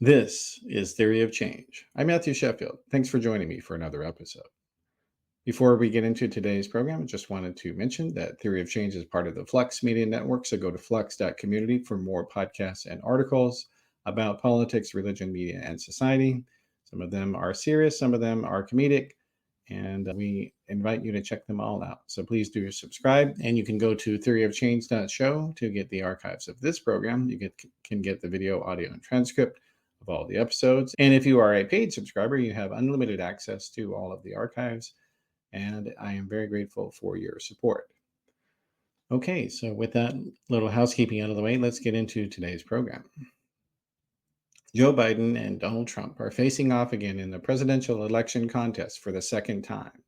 This is Theory of Change. I'm Matthew Sheffield. Thanks for joining me for another episode. Before we get into today's program, I just wanted to mention that Theory of Change is part of the Flux Media Network, so go to flux.community for more podcasts and articles about politics, religion, media, and society. Some of them are serious, some of them are comedic, and we invite you to check them all out. So please do subscribe, and you can go to theoryofchange.show to get the archives of this program. You can get the video, audio, and transcript of all the episodes. And if you are a paid subscriber, you have unlimited access to all of the archives, and I am very grateful for your support. Okay, so with that little housekeeping out of the way, let's get into today's program. Joe Biden and Donald Trump are facing off again in the presidential election contest for the second time,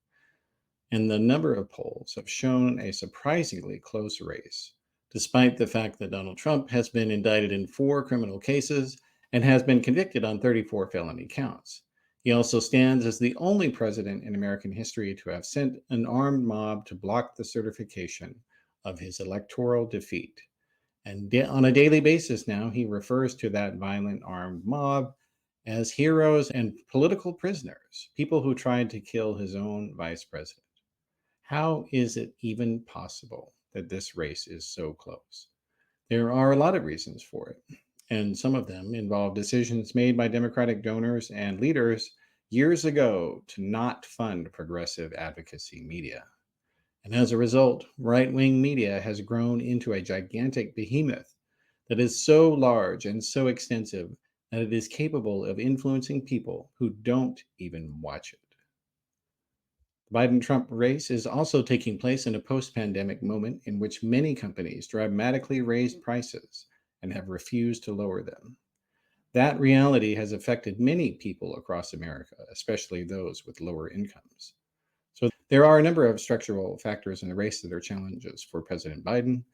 and the number of polls have shown a surprisingly close race, despite the fact that Donald Trump has been indicted in 4 criminal cases and has been convicted on 34 felony counts. He also stands as the only president in American history to have sent an armed mob to block the certification of his electoral defeat. And on a daily basis now, he refers to that violent armed mob as heroes and political prisoners, people who tried to kill his own vice president. How is it even possible that this race is so close? There are a lot of reasons for it, and some of them involve decisions made by Democratic donors and leaders years ago to not fund progressive advocacy media. And as a result, right wing media has grown into a gigantic behemoth that is so large and so extensive that it is capable of influencing people who don't even watch it. The Biden Trump race is also taking place in a post pandemic moment in which many companies dramatically raised prices and have refused to lower them. That reality has affected many people across America, especially those with lower incomes. So there are a number of structural factors in the race that are challenges for President Biden,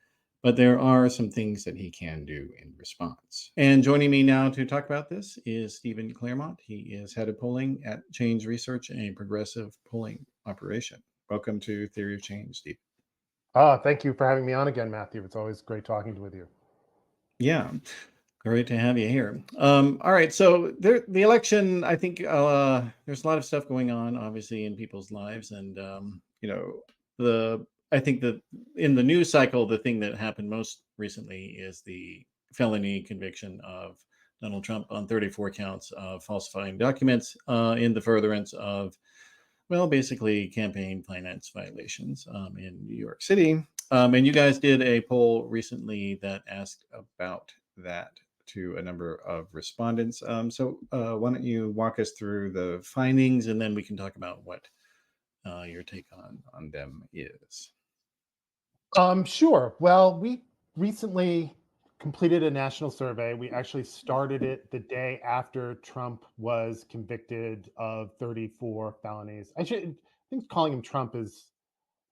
but there are some things that he can do in response. And joining me now to talk about this is Stephen Claremont. He is head of polling at Change Research, a progressive polling operation. Welcome to Theory of Change, Steve. Thank you for having me on again, Matthew. It's always great talking with you. Yeah, great to have you here. All right, so the election, I think there's a lot of stuff going on, obviously, in people's lives, and I think that in the news cycle, the thing that happened most recently is the felony conviction of Donald Trump on 34 counts of falsifying documents in the furtherance of, well, basically campaign finance violations in New York City. And you guys did a poll recently that asked about that to a number of respondents. So why don't you walk us through the findings, and then we can talk about what your take on them is. Sure. Well, we recently completed a national survey. We actually started it the day after Trump was convicted of 34 felonies. I think calling him Trump is,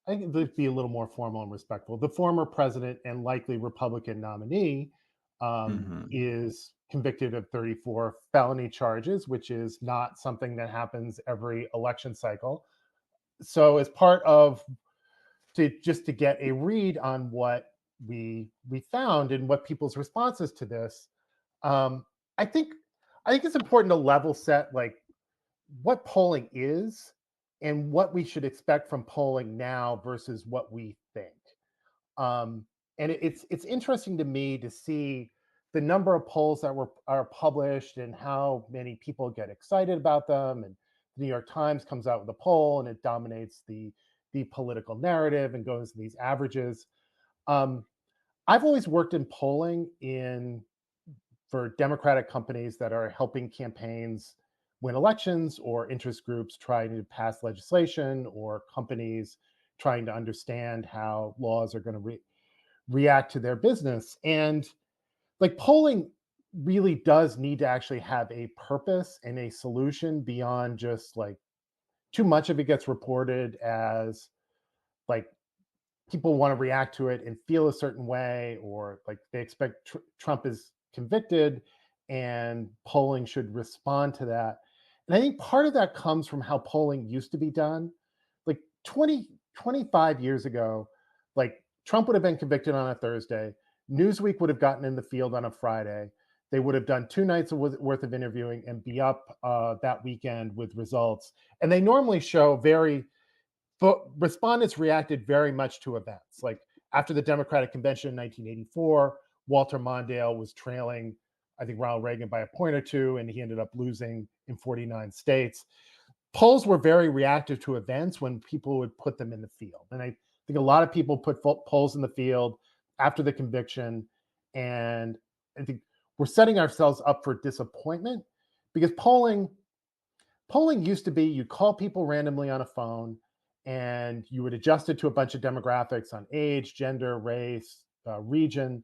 I think it'd be a little more formal and respectful. The former president and likely Republican nominee Mm-hmm. is convicted of 34 felony charges, which is not something that happens every election cycle. So, as part of to get a read on what we found and what people's responses to this, um, I think I think it's important to level set like what polling is and what we should expect from polling now versus what we think. Um, and it's interesting to me to see the number of polls that are published and how many people get excited about them. And the New York Times comes out with a poll and it dominates the political narrative and goes to these averages. Um, I've always worked in polling in for Democratic companies that are helping campaigns win elections or interest groups trying to pass legislation or companies trying to understand how laws are going to react to their business. And like polling really does need to actually have a purpose and a solution beyond just like too much of it gets reported as like people want to react to it and feel a certain way, or like they expect Trump is convicted and polling should respond to that. And I think part of that comes from how polling used to be done. Like 25 years ago, like Trump would have been convicted on a Thursday. Newsweek would have gotten in the field on a Friday. They would have done 2 nights worth of interviewing and be up that weekend with results. And they normally show but respondents reacted very much to events. Like after the Democratic Convention in 1984, Walter Mondale was trailing, I think, Ronald Reagan by a point or two, and he ended up losing in 49 states. Polls were very reactive to events when people would put them in the field. And I think a lot of people put polls in the field after the conviction. And I think we're setting ourselves up for disappointment because polling used to be you call people randomly on a phone and you would adjust it to a bunch of demographics on age, gender, race, region.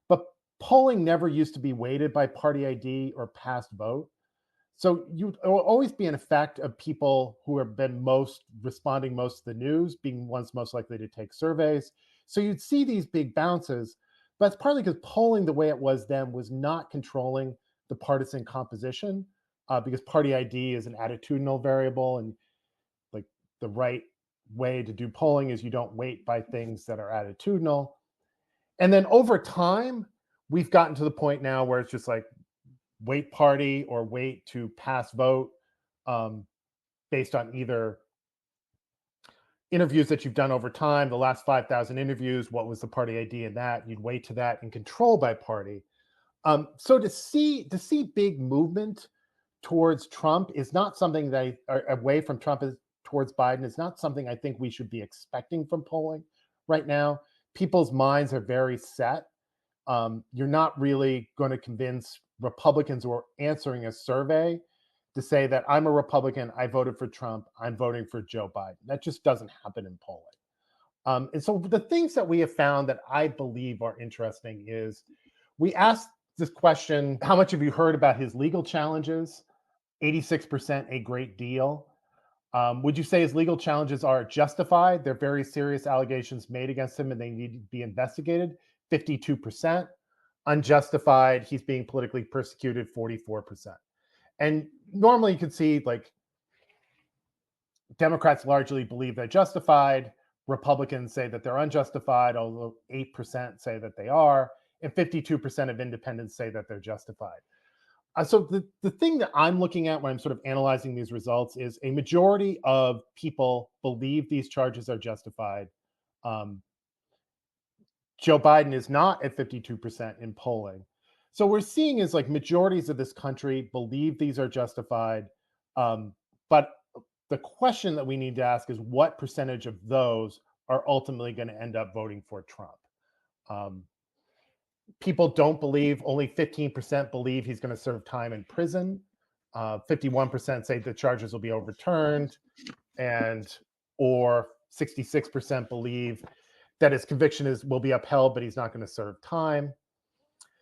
But polling never used to be weighted by party ID or past vote. So it will always be an effect of people who have been most responding most to the news, being ones most likely to take surveys. So you'd see these big bounces, but it's partly because polling the way it was then was not controlling the partisan composition, because party ID is an attitudinal variable, and like the right way to do polling is you don't weight by things that are attitudinal. And then over time, we've gotten to the point now where it's just like weight party or weight to pass vote, um, based on either interviews that you've done over time, the last 5,000 interviews, what was the party ID in that? You'd weight to that and control by party. So to see big movement towards Trump is not something that away from Trump is towards Biden is not something I think we should be expecting from polling right now. People's minds are very set. You're not really going to convince Republicans who are answering a survey to say that I'm a Republican, I voted for Trump, I'm voting for Joe Biden. That just doesn't happen in polling. And so the things that we have found that I believe are interesting is we asked this question: how much have you heard about his legal challenges? 86% a great deal. Would you say his legal challenges are justified? There are very serious allegations made against him and they need to be investigated. 52%. Unjustified, he's being politically persecuted. 44%. And normally you could see like Democrats largely believe they're justified. Republicans say that they're unjustified, although 8% say that they are, and 52% of independents say that they're justified. So the thing that I'm looking at when I'm sort of analyzing these results is a majority of people believe these charges are justified. Um, Joe Biden is not at 52% in polling. So we're seeing is like majorities of this country believe these are justified. But the question that we need to ask is what percentage of those are ultimately going to end up voting for Trump? Um, People don't believe, only 15% believe he's going to serve time in prison. 51% say the charges will be overturned, and or 66% believe that his conviction will be upheld, but he's not going to serve time.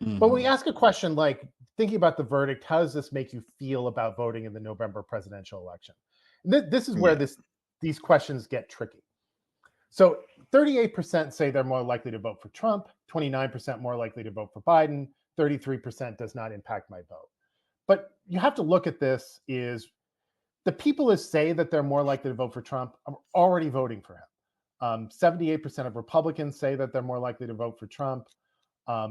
But when we Mhm. ask a question like, thinking about the verdict, how does this make you feel about voting in the November presidential election? This is where Yeah. these questions get tricky. So 38% say they're more likely to vote for Trump, 29% more likely to vote for Biden, 33% does not impact my vote. But you have to look at this is the people who say that they're more likely to vote for Trump are already voting for him. 78% of Republicans say that they're more likely to vote for Trump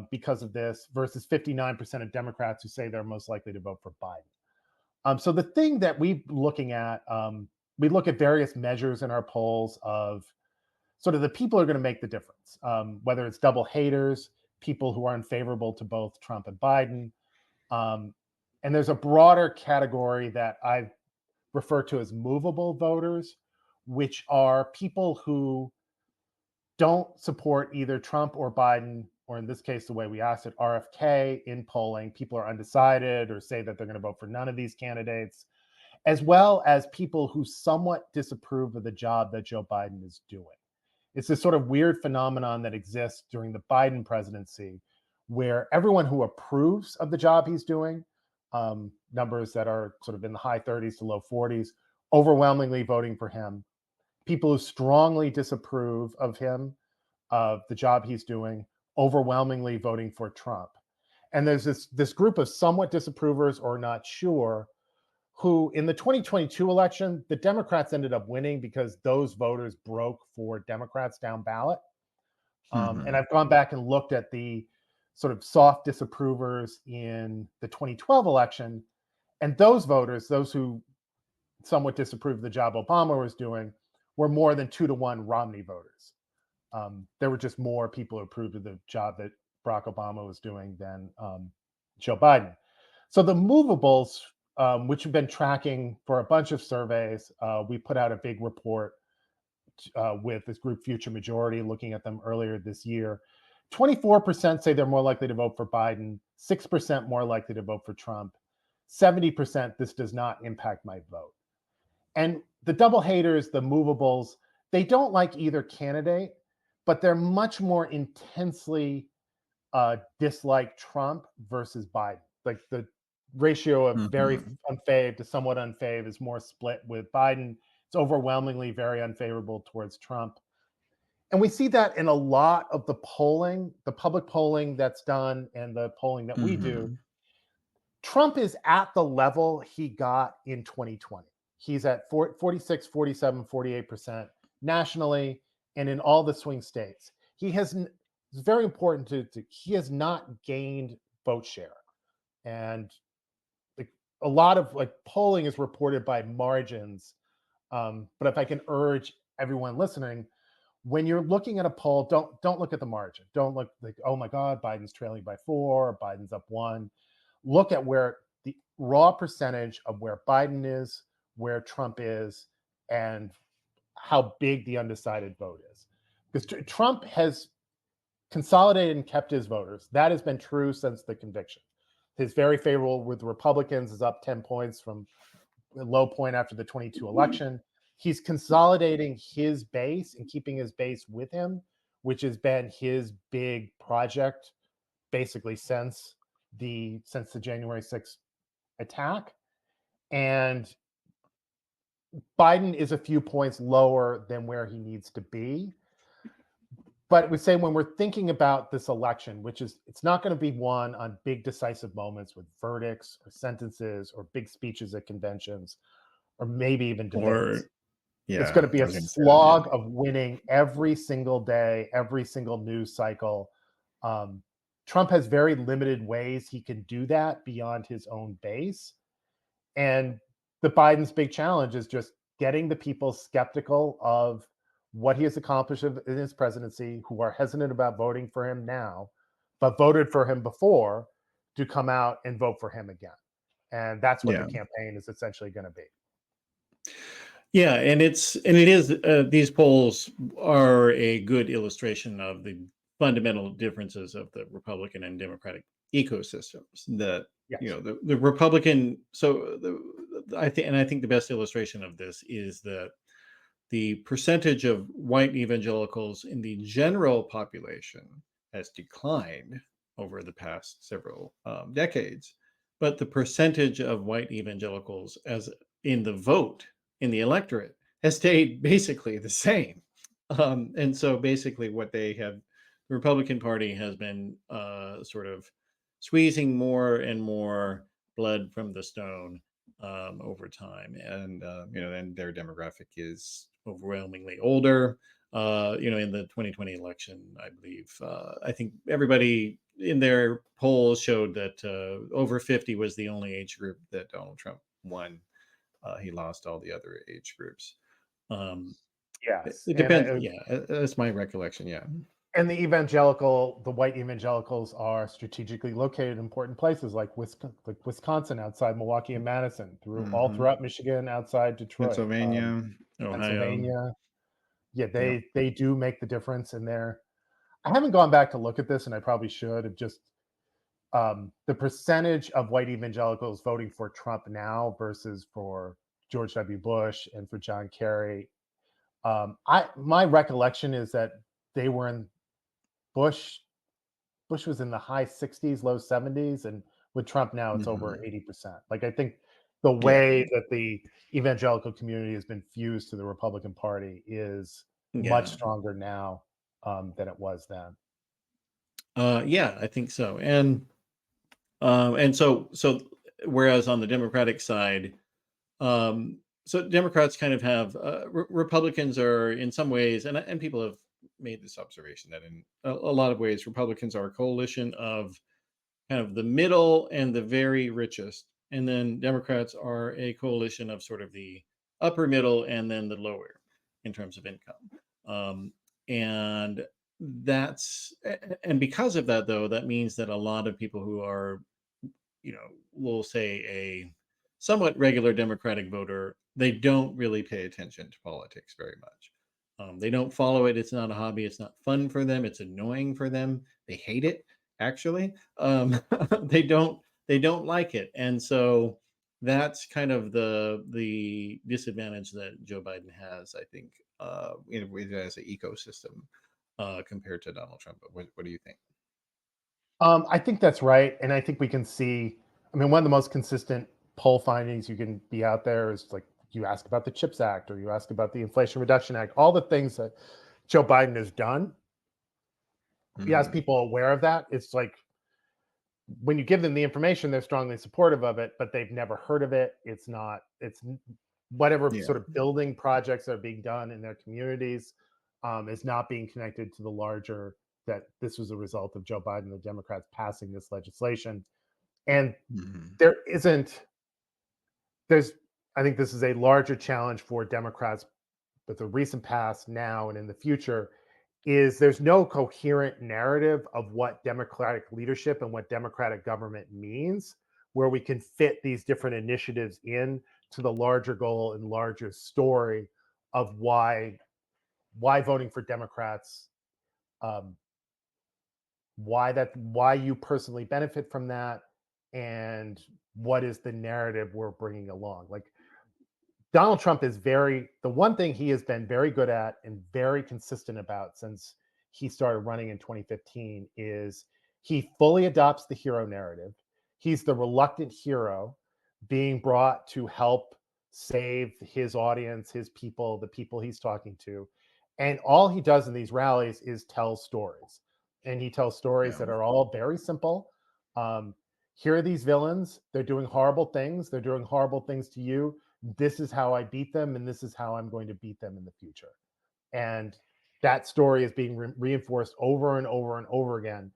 because of this, versus 59% of Democrats who say they're most likely to vote for Biden. So the thing that we're looking at, we look at various measures in our polls of sort of the people who are going to make the difference, whether it's double haters, people who are unfavorable to both Trump and Biden. Um, and there's a broader category that I refer to as movable voters, which are people who don't support either Trump or Biden, or in this case, the way we asked it, RFK in polling. People are undecided or say that they're going to vote for none of these candidates, as well as people who somewhat disapprove of the job that Joe Biden is doing. It's this sort of weird phenomenon that exists during the Biden presidency, where everyone who approves of the job he's doing, numbers that are sort of in the high 30s to low 40s, overwhelmingly voting for him. People who strongly disapprove of him, of the job he's doing, overwhelmingly voting for Trump. And there's this group of somewhat disapprovers or not sure, who in the 2022 election, the Democrats ended up winning because those voters broke for Democrats down ballot. And Mhm. I've gone back and looked at the sort of soft disapprovers in the 2012 election. And those voters, those who somewhat disapproved of the job Obama was doing, were more than 2-to-1 Romney voters. There were just more people who approved of the job that Barack Obama was doing than Joe Biden. So the movables, which we've been tracking for a bunch of surveys, we put out a big report with this group Future Majority, looking at them earlier this year. 24% say they're more likely to vote for Biden, 6% more likely to vote for Trump, 70% this does not impact my vote. And the double haters, the movables, they don't like either candidate, but they're much more intensely dislike Trump versus Biden. Like the ratio of very Mhm. unfave to somewhat unfave is more split with Biden. It's overwhelmingly very unfavorable towards Trump. And we see that in a lot of the polling, the public polling that's done and the polling that we do. Mhm. Trump is at the level he got in 2020. He's at 46, 47, 48% nationally and in all the swing states. He has, it's very important he has not gained vote share. And like, a lot of like polling is reported by margins. But if I can urge everyone listening, when you're looking at a poll, don't look at the margin. Don't look like, oh my God, Biden's trailing by 4, or Biden's up 1. Look at where the raw percentage of where Biden is, where Trump is, and how big the undecided vote is. Because Trump has consolidated and kept his voters. That has been true since the conviction. His very favorable with the Republicans is up 10 points from a low point after the 22 election. He's consolidating his base and keeping his base with him, which has been his big project basically since the January 6th attack. And Biden is a few points lower than where he needs to be. But we say when we're thinking about this election, which is, it's not going to be won on big decisive moments with verdicts or sentences or big speeches at conventions or maybe even debates. Or It's yeah, going to be I a was going to say that. slog of winning every single day, every single news cycle. Trump has very limited ways he can do that beyond his own base. And the Biden's big challenge is just getting the people skeptical of what he has accomplished in his presidency, who are hesitant about voting for him now, but voted for him before, to come out and vote for him again. And that's what the Yeah. campaign is essentially going to be. Yeah, and it is these polls are a good illustration of the fundamental differences of the Republican and Democratic ecosystems. That Yes. the Republican. So I think the best illustration of this is that the percentage of white evangelicals in the general population has declined over the past several decades, but the percentage of white evangelicals as in the vote in the electorate has stayed basically the same. And so basically what they have, the Republican Party has been sort of squeezing more and more blood from the stone over time. And, and their demographic is overwhelmingly older. In the 2020 election, I believe, I think everybody in their polls showed that over 50 was the only age group that Donald Trump won. He lost all the other age groups. Um, Yes. it depends. Yeah, that's my recollection. Yeah. And the white evangelicals are strategically located in important places like Wisconsin, outside Milwaukee and Madison, all Hmm. throughout Michigan, outside Detroit, Pennsylvania, Ohio. Pennsylvania. Yeah, Yeah. they do make the difference in there. I haven't gone back to look at this, and I probably should have just the percentage of white evangelicals voting for Trump now versus for George W. Bush and for John Kerry. My recollection is that they were in Bush Bush was in the high 60s, low 70s, and with Trump now it's over Hmm. 80%. Like I think the Yeah. way that the evangelical community has been fused to the Republican Party is much Yeah. stronger now than it was then. Yeah, I think so. And so whereas on the Democratic side, so Democrats kind of have Republicans are in some ways, and people have made this observation that in a lot of ways, Republicans are a coalition of kind of the middle and the very richest, and then Democrats are a coalition of sort of the upper middle and then the lower in terms of income. Um, and and because of that, though, that means that a lot of people who are, we'll say a somewhat regular Democratic voter, they don't really pay attention to politics very much. They don't follow it. It's not a hobby. It's not fun for them. It's annoying for them. They hate it, actually. They don't like it, and so that's kind of the disadvantage that Joe Biden has, I think, as an ecosystem compared to Donald Trump. But what do you think? I think that's right, and I think we can see. I mean, one of the most consistent poll findings you can be out there is like you ask about the CHIPS Act or you ask about the Inflation Reduction Act, all the things that Joe Biden has done. You ask Mhm. people aware of that. It's like when you give them the information, they're strongly supportive of it, but they've never heard of it. It's not. Whatever Yeah. sort of building projects that are being done in their communities is not being connected to the larger that this was a result of Joe Biden, the Democrats passing this legislation. And Mhm. there isn't, there's, I think this is a larger challenge for Democrats with the recent past now and in the future is there's no coherent narrative of what democratic leadership and what democratic government means where we can fit these different initiatives in to the larger goal and larger story of why voting for Democrats, um, why you personally benefit from that, and what is the narrative we're bringing along. Like Donald Trump is the one thing he has been very good at and very consistent about since he started running in 2015 is he fully adopts the hero narrative. He's the reluctant hero being brought to help save his audience, his people, the people he's talking to. And all he does in these rallies is tell stories. And he tells stories Yeah. that are all very simple. Um, Here are these villains. They're doing horrible things. They're doing horrible things to you. This is how I beat them, and this is how I'm going to beat them in the future. And that story is being reinforced over and over and over again.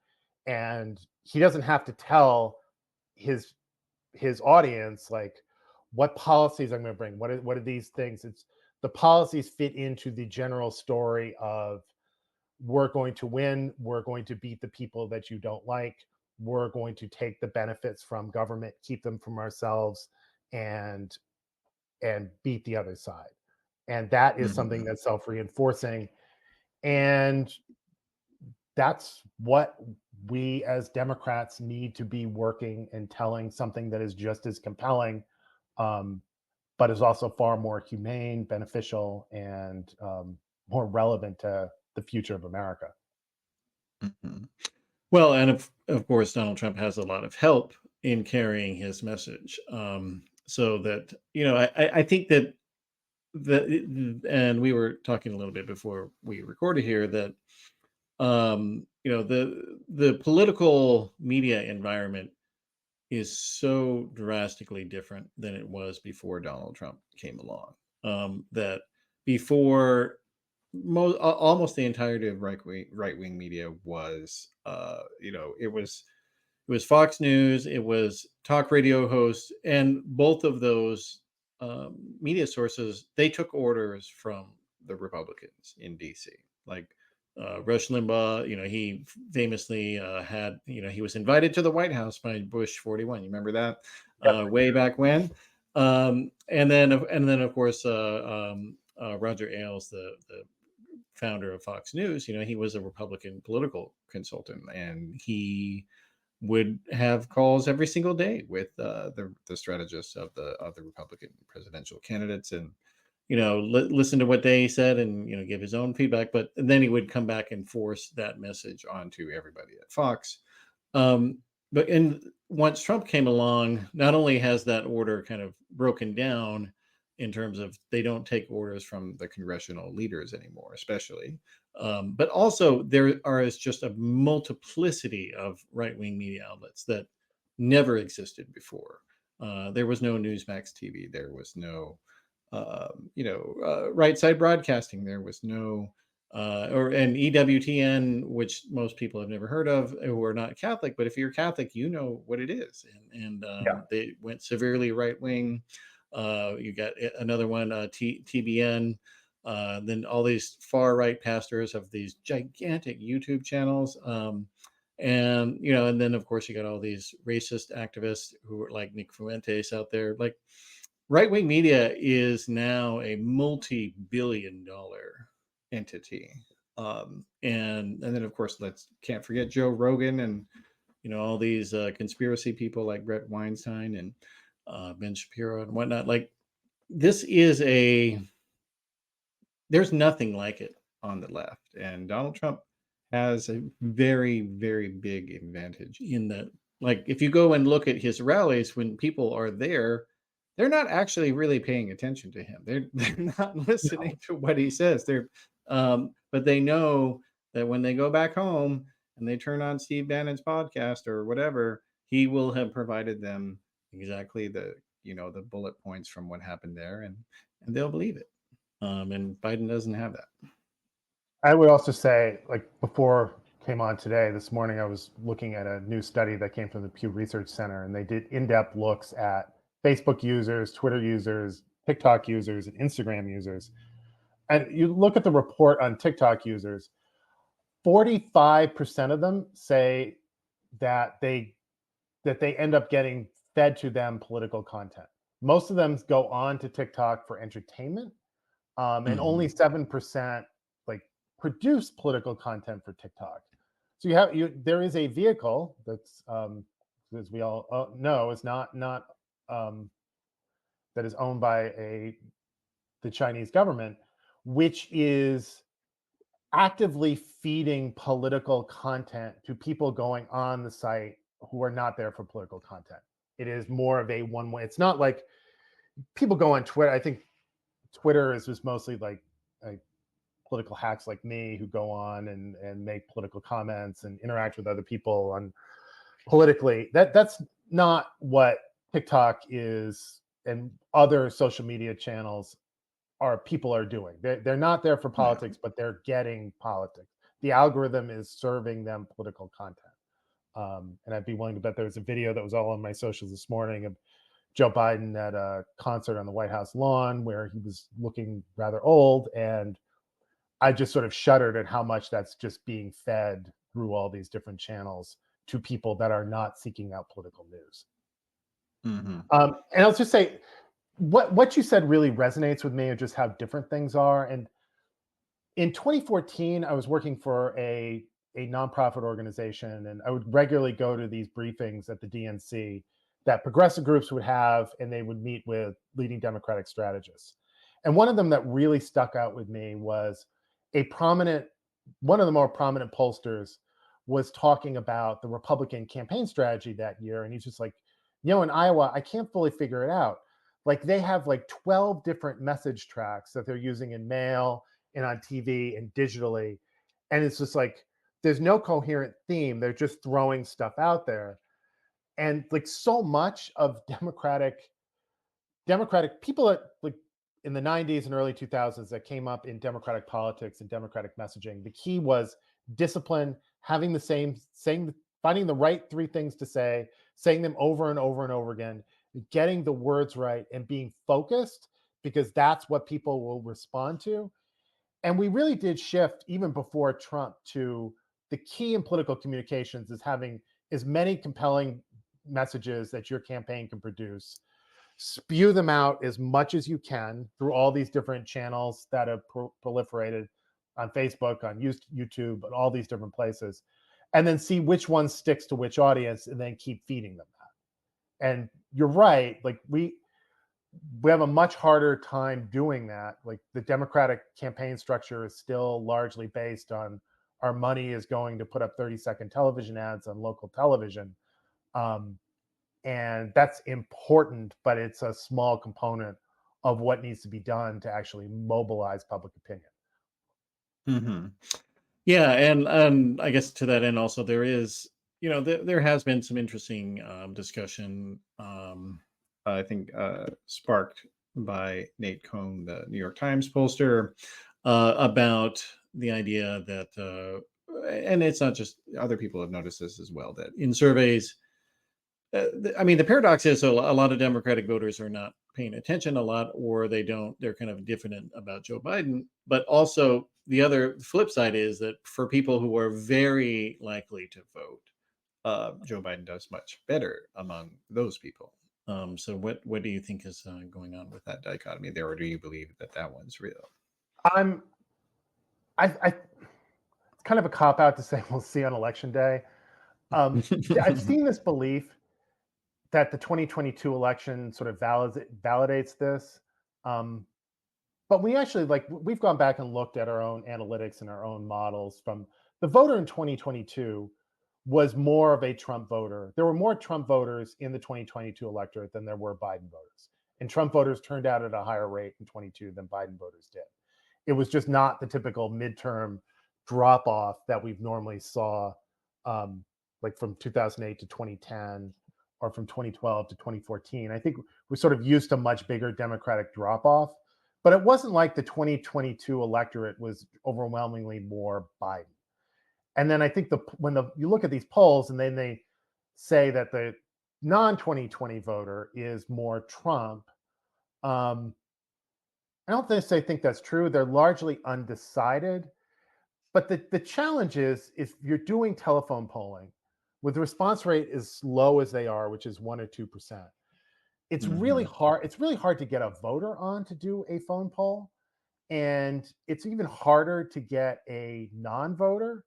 And he doesn't have to tell his his audience like what policies I'm going to bring. What are these things? It's the policies fit into the general story of we're going to win, we're going to beat the people that you don't like, we're going to take the benefits from government, keep them from ourselves, and beat the other side. And that is something Mhm. that's self-reinforcing. And that's what we as Democrats need to be working and telling something that is just as compelling, um, but is also far more humane, beneficial, and more relevant to the future of America. Mhm. Well, and of course, Donald Trump has a lot of help in carrying his message. So that I think that and we were talking a little bit before we recorded here that the political media environment is so drastically different than it was before Donald Trump came along. That before almost the entirety of right wing media was it was Fox News, it was talk radio hosts, and both of those media sources they took orders from the Republicans in D.C. Like Rush Limbaugh, he famously had, he was invited to the White House by Bush 41. You remember that Yep. way back when? And then of course Roger Ailes, the founder of Fox News, he was a Republican political consultant, and he would have calls every single day with the strategists of the Republican presidential candidates, and listen to what they said, and give his own feedback. But then he would come back and force that message onto everybody at Fox. Um, but once Trump came along, not only has that order kind of broken down in terms of they don't take orders from the congressional leaders anymore, especially, but also there is just a multiplicity of right wing media outlets that never existed before. There was no Newsmax TV. There was no, right side broadcasting. There was no and EWTN, which most people have never heard of who are not Catholic. But if you're Catholic, you know what it is, and Yeah. they went severely right wing. You got another one, TBN. Then all these far right pastors have these gigantic YouTube channels. And and then of course you got all these racist activists who are like Nick Fuentes out there. Like, right wing media is now a multi-billion-dollar entity. And then of course let's can't forget Joe Rogan and all these conspiracy people like Brett Weinstein and Ben Shapiro and whatnot. Like, this is a there's nothing like it on the left, and Donald Trump has a very, very big advantage in that. Like, if you go and look at his rallies, when people are there, they're not actually really paying attention to him. They're not listening to what he says. But they know that when they go back home and they turn on Steve Bannon's podcast or whatever, he will have provided them exactly the bullet points from what happened there, and they'll believe it. And Biden doesn't have that. I would also say, like before came on today, this morning, I was looking at a new study that came from the Pew Research Center, and they did in-depth looks at Facebook users, Twitter users, TikTok users, and Instagram users. And you look at the report on TikTok users, 45% of them say that they end up getting fed to them political content. Most of them go on to TikTok for entertainment, and only Mhm. 7% like produce political content for TikTok. So there is a vehicle that's as we all know is not um, that is owned by the Chinese government, which is actively feeding political content to people going on the site who are not there for political content. It is more of a one way. It's not like people go on Twitter. I think Twitter is just mostly like political hacks like me who go on and make political comments and interact with other people on politically. That's not what TikTok is and other social media channels are people are doing. They're not there for Yeah. politics, but they're getting politics. The algorithm is serving them political content. And I'd be willing to bet there was a video that was all on my socials this morning of Joe Biden at a concert on the White House lawn where he was looking rather old. And I just sort of shuddered at how much that's just being fed through all these different channels to people that are not seeking out political news. Mhm. And I'll just say, what you said really resonates with me of just how different things are. And in 2014, I was working for a nonprofit organization, and I would regularly go to these briefings at the DNC that progressive groups would have, and they would meet with leading Democratic strategists. And one of them that really stuck out with me was a prominent, one of the more prominent pollsters was talking about the Republican campaign strategy that year. And he's just like, in Iowa, I can't fully figure it out. Like they have like 12 different message tracks that they're using in mail and on TV and digitally. And it's just like there's no coherent theme. They're just throwing stuff out there. And like so much of Democratic people that like in the 90s and early 2000s that came up in Democratic politics and Democratic messaging, the key was discipline, having the saying, finding the right three things to say, saying them over and over and over again, getting the words right and being focused because that's what people will respond to. And we really did shift even before Trump to the key in political communications is having as many compelling messages that your campaign can produce, spew them out as much as you can through all these different channels that have proliferated on Facebook, on YouTube, and all these different places, and then see which one sticks to which audience, and then keep feeding them that. And you're right, like we have a much harder time doing that. Like the Democratic campaign structure is still largely based on our money is going to put up 30-second television ads on local television. Um, and that's important, but it's a small component of what needs to be done to actually mobilize public opinion. Mhm. Yeah, and I guess to that end also there is, there has been some interesting discussion. I think sparked by Nate Cohn, the New York Times pollster, about the idea that, and it's not just other people have noticed this as well, that in surveys, I mean, the paradox is a lot of Democratic voters are not paying attention a lot, or they don't, they're kind of diffident about Joe Biden. But also, the other flip side is that for people who are very likely to vote, Joe Biden does much better among those people. So, what do you think is going on with that dichotomy there, or do you believe that that one's real? I'm I it's kind of a cop out to say we'll see on election day. I've seen this belief that the 2022 election sort of validates this. Um, but we actually we've gone back and looked at our own analytics and our own models from the voter in 2022 was more of a Trump voter. There were more Trump voters in the 2022 electorate than there were Biden voters. And Trump voters turned out at a higher rate in 22 than Biden voters did. It was just not the typical midterm drop off that we've normally saw, um, like from 2008 to 2010 or from 2012 to 2014. I think we're sort of used to much bigger Democratic drop off, but it wasn't like the 2022 electorate was overwhelmingly more Biden. And then I think you look at these polls and then they say that the non 2020 voter is more Trump. Um, I don't necessarily think that's true. They're largely undecided. But the challenge is if you're doing telephone polling with the response rate as low as they are, which is 1 or 2%, it's really Hmm. hard. It's really hard to get a voter on to do a phone poll. And it's even harder to get a non-voter.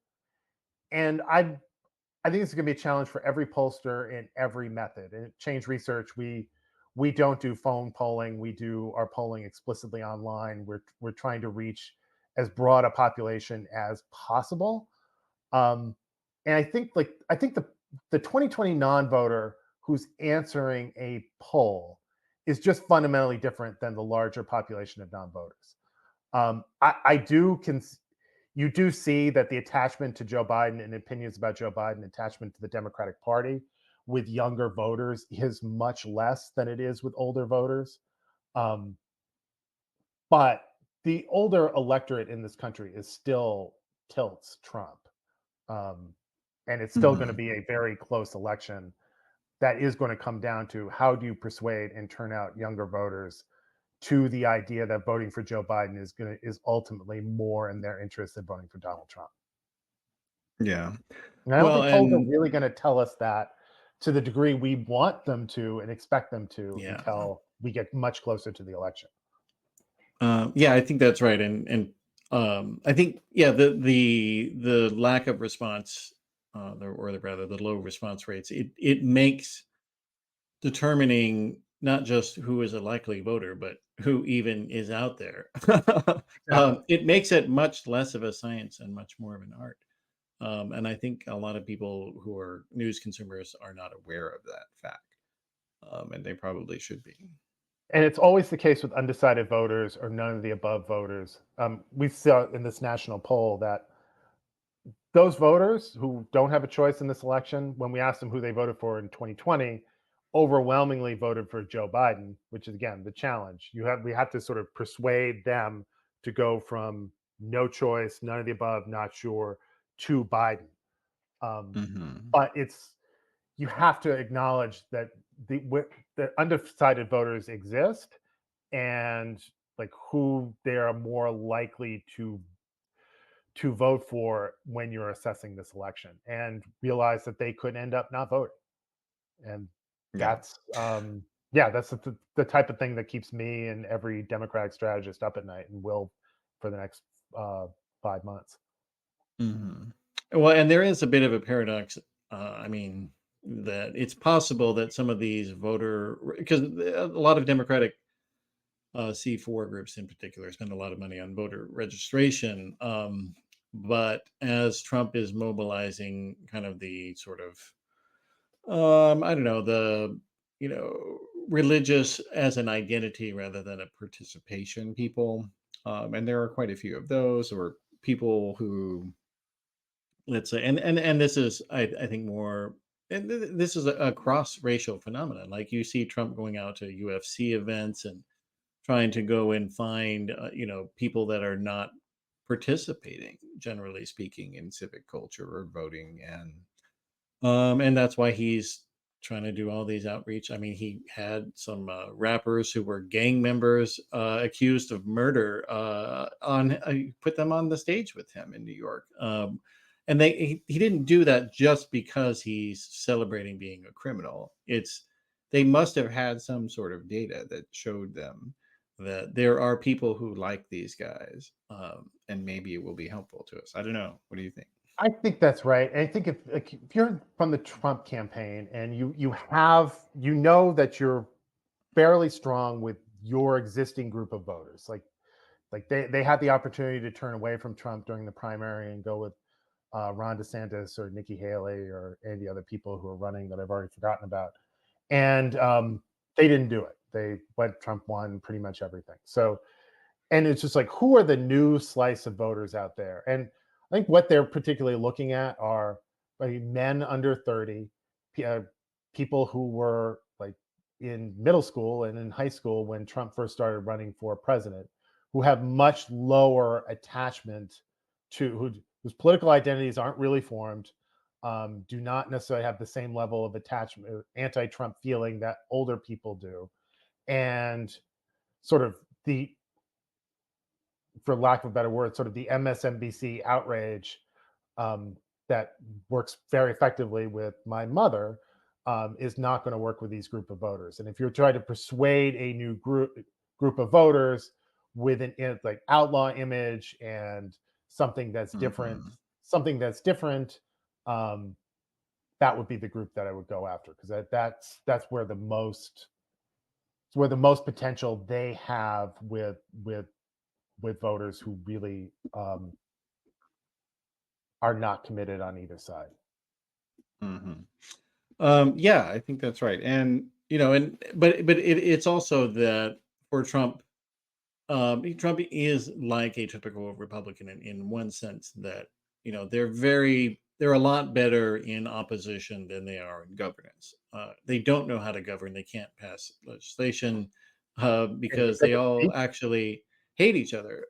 And I think it's going to be a challenge for every pollster in every method. And at Change Research, we don't do phone polling. We do our polling explicitly online. We're trying to reach as broad a population as possible. Um, and I think the 2020 non-voter who's answering a poll is just fundamentally different than the larger population of non-voters. I do you do see that the attachment to Joe Biden and opinions about Joe Biden, attachment to the Democratic Party with younger voters is much less than it is with older voters. Um, but the older electorate in this country is still tilts Trump. Um, and it's still going to Hmm. be a very close election that is going to come down to how do you persuade and turn out younger voters to the idea that voting for Joe Biden is ultimately more in their interest than voting for Donald Trump. Yeah. And I don't Well, think polls are and really going to tell us that to the degree we want them to and expect them to yeah. until we get much closer to the election. Yeah, I think that's right, and I think yeah, the lack of response, or rather the low response rates, it makes determining not just who is a likely voter, but who even is out there. Exactly. It makes it much less of a science and much more of an art. And I think a lot of people who are news consumers are not aware of that fact, and they probably should be. And it's always the case with undecided voters or none of the above voters. We saw in this national poll that those voters who don't have a choice in this election, when we asked them who they voted for in 2020, overwhelmingly voted for Joe Biden, which is again the challenge. We have to sort of persuade them to go from no choice, none of the above, not sure, to Biden. Um, Hmm. but it's you have to acknowledge that the undecided voters exist and like who they are more likely to vote for when you're assessing this election and realize that they could end up not voting. And Yeah. that's yeah, that's the type of thing that keeps me and every Democratic strategist up at night and will for the next uh 5 months. Mhm. Well, and there is a bit of a paradox. I mean, that it's possible that some of these voter, because a lot of Democratic C4 groups in particular spend a lot of money on voter registration. But as Trump is mobilizing kind of the sort of, I don't know, you know, religious as an identity rather than a participation people, and there are quite a few of those, or people who, let's say, and this is, I think more, and this is a cross racial phenomenon. Like you see Trump going out to UFC events and trying to go and find, people that are not participating, generally speaking, in civic culture or voting, and that's why he's trying to do all these outreach. I mean, he had some rappers who were gang members accused of murder on put them on the stage with him in New York. And he didn't do that just because he's celebrating being a criminal. It's they must have had some sort of data that showed them that there are people who like these guys, and maybe it will be helpful to us. I don't know. What do you think? I think that's right. And I think if like, if you're from the Trump campaign and you have that you're fairly strong with your existing group of voters, like they had the opportunity to turn away from Trump during the primary and go with Ron DeSantis or Nikki Haley or any of the other people who are running that I've already forgotten about, and they didn't do it. They went Trump won pretty much everything. So and it's just like who are the new slice of voters out there, and I think what they're particularly looking at are like men under 30, people who were like in middle school and in high school when Trump first started running for president, who have much lower attachment whose political identities aren't really formed, do not necessarily have the same level of attachment anti-Trump feeling that older people do, and sort of the for lack of a better word, sort of the MSNBC outrage um, that works very effectively with my mother is not going to work with these group of voters. And if you're trying to persuade a new group of voters with like outlaw image and something that's different, Mhm. something that's different, um, that would be the group that I would go after because that's where the most potential they have with voters who really are not committed on either side. Mhm. Yeah, I think that's right. And and but it's also that for Trump, Trump is like a typical Republican in one sense that they're a lot better in opposition than they are in governance. They don't know how to govern. They can't pass legislation And because they all actually hate each other.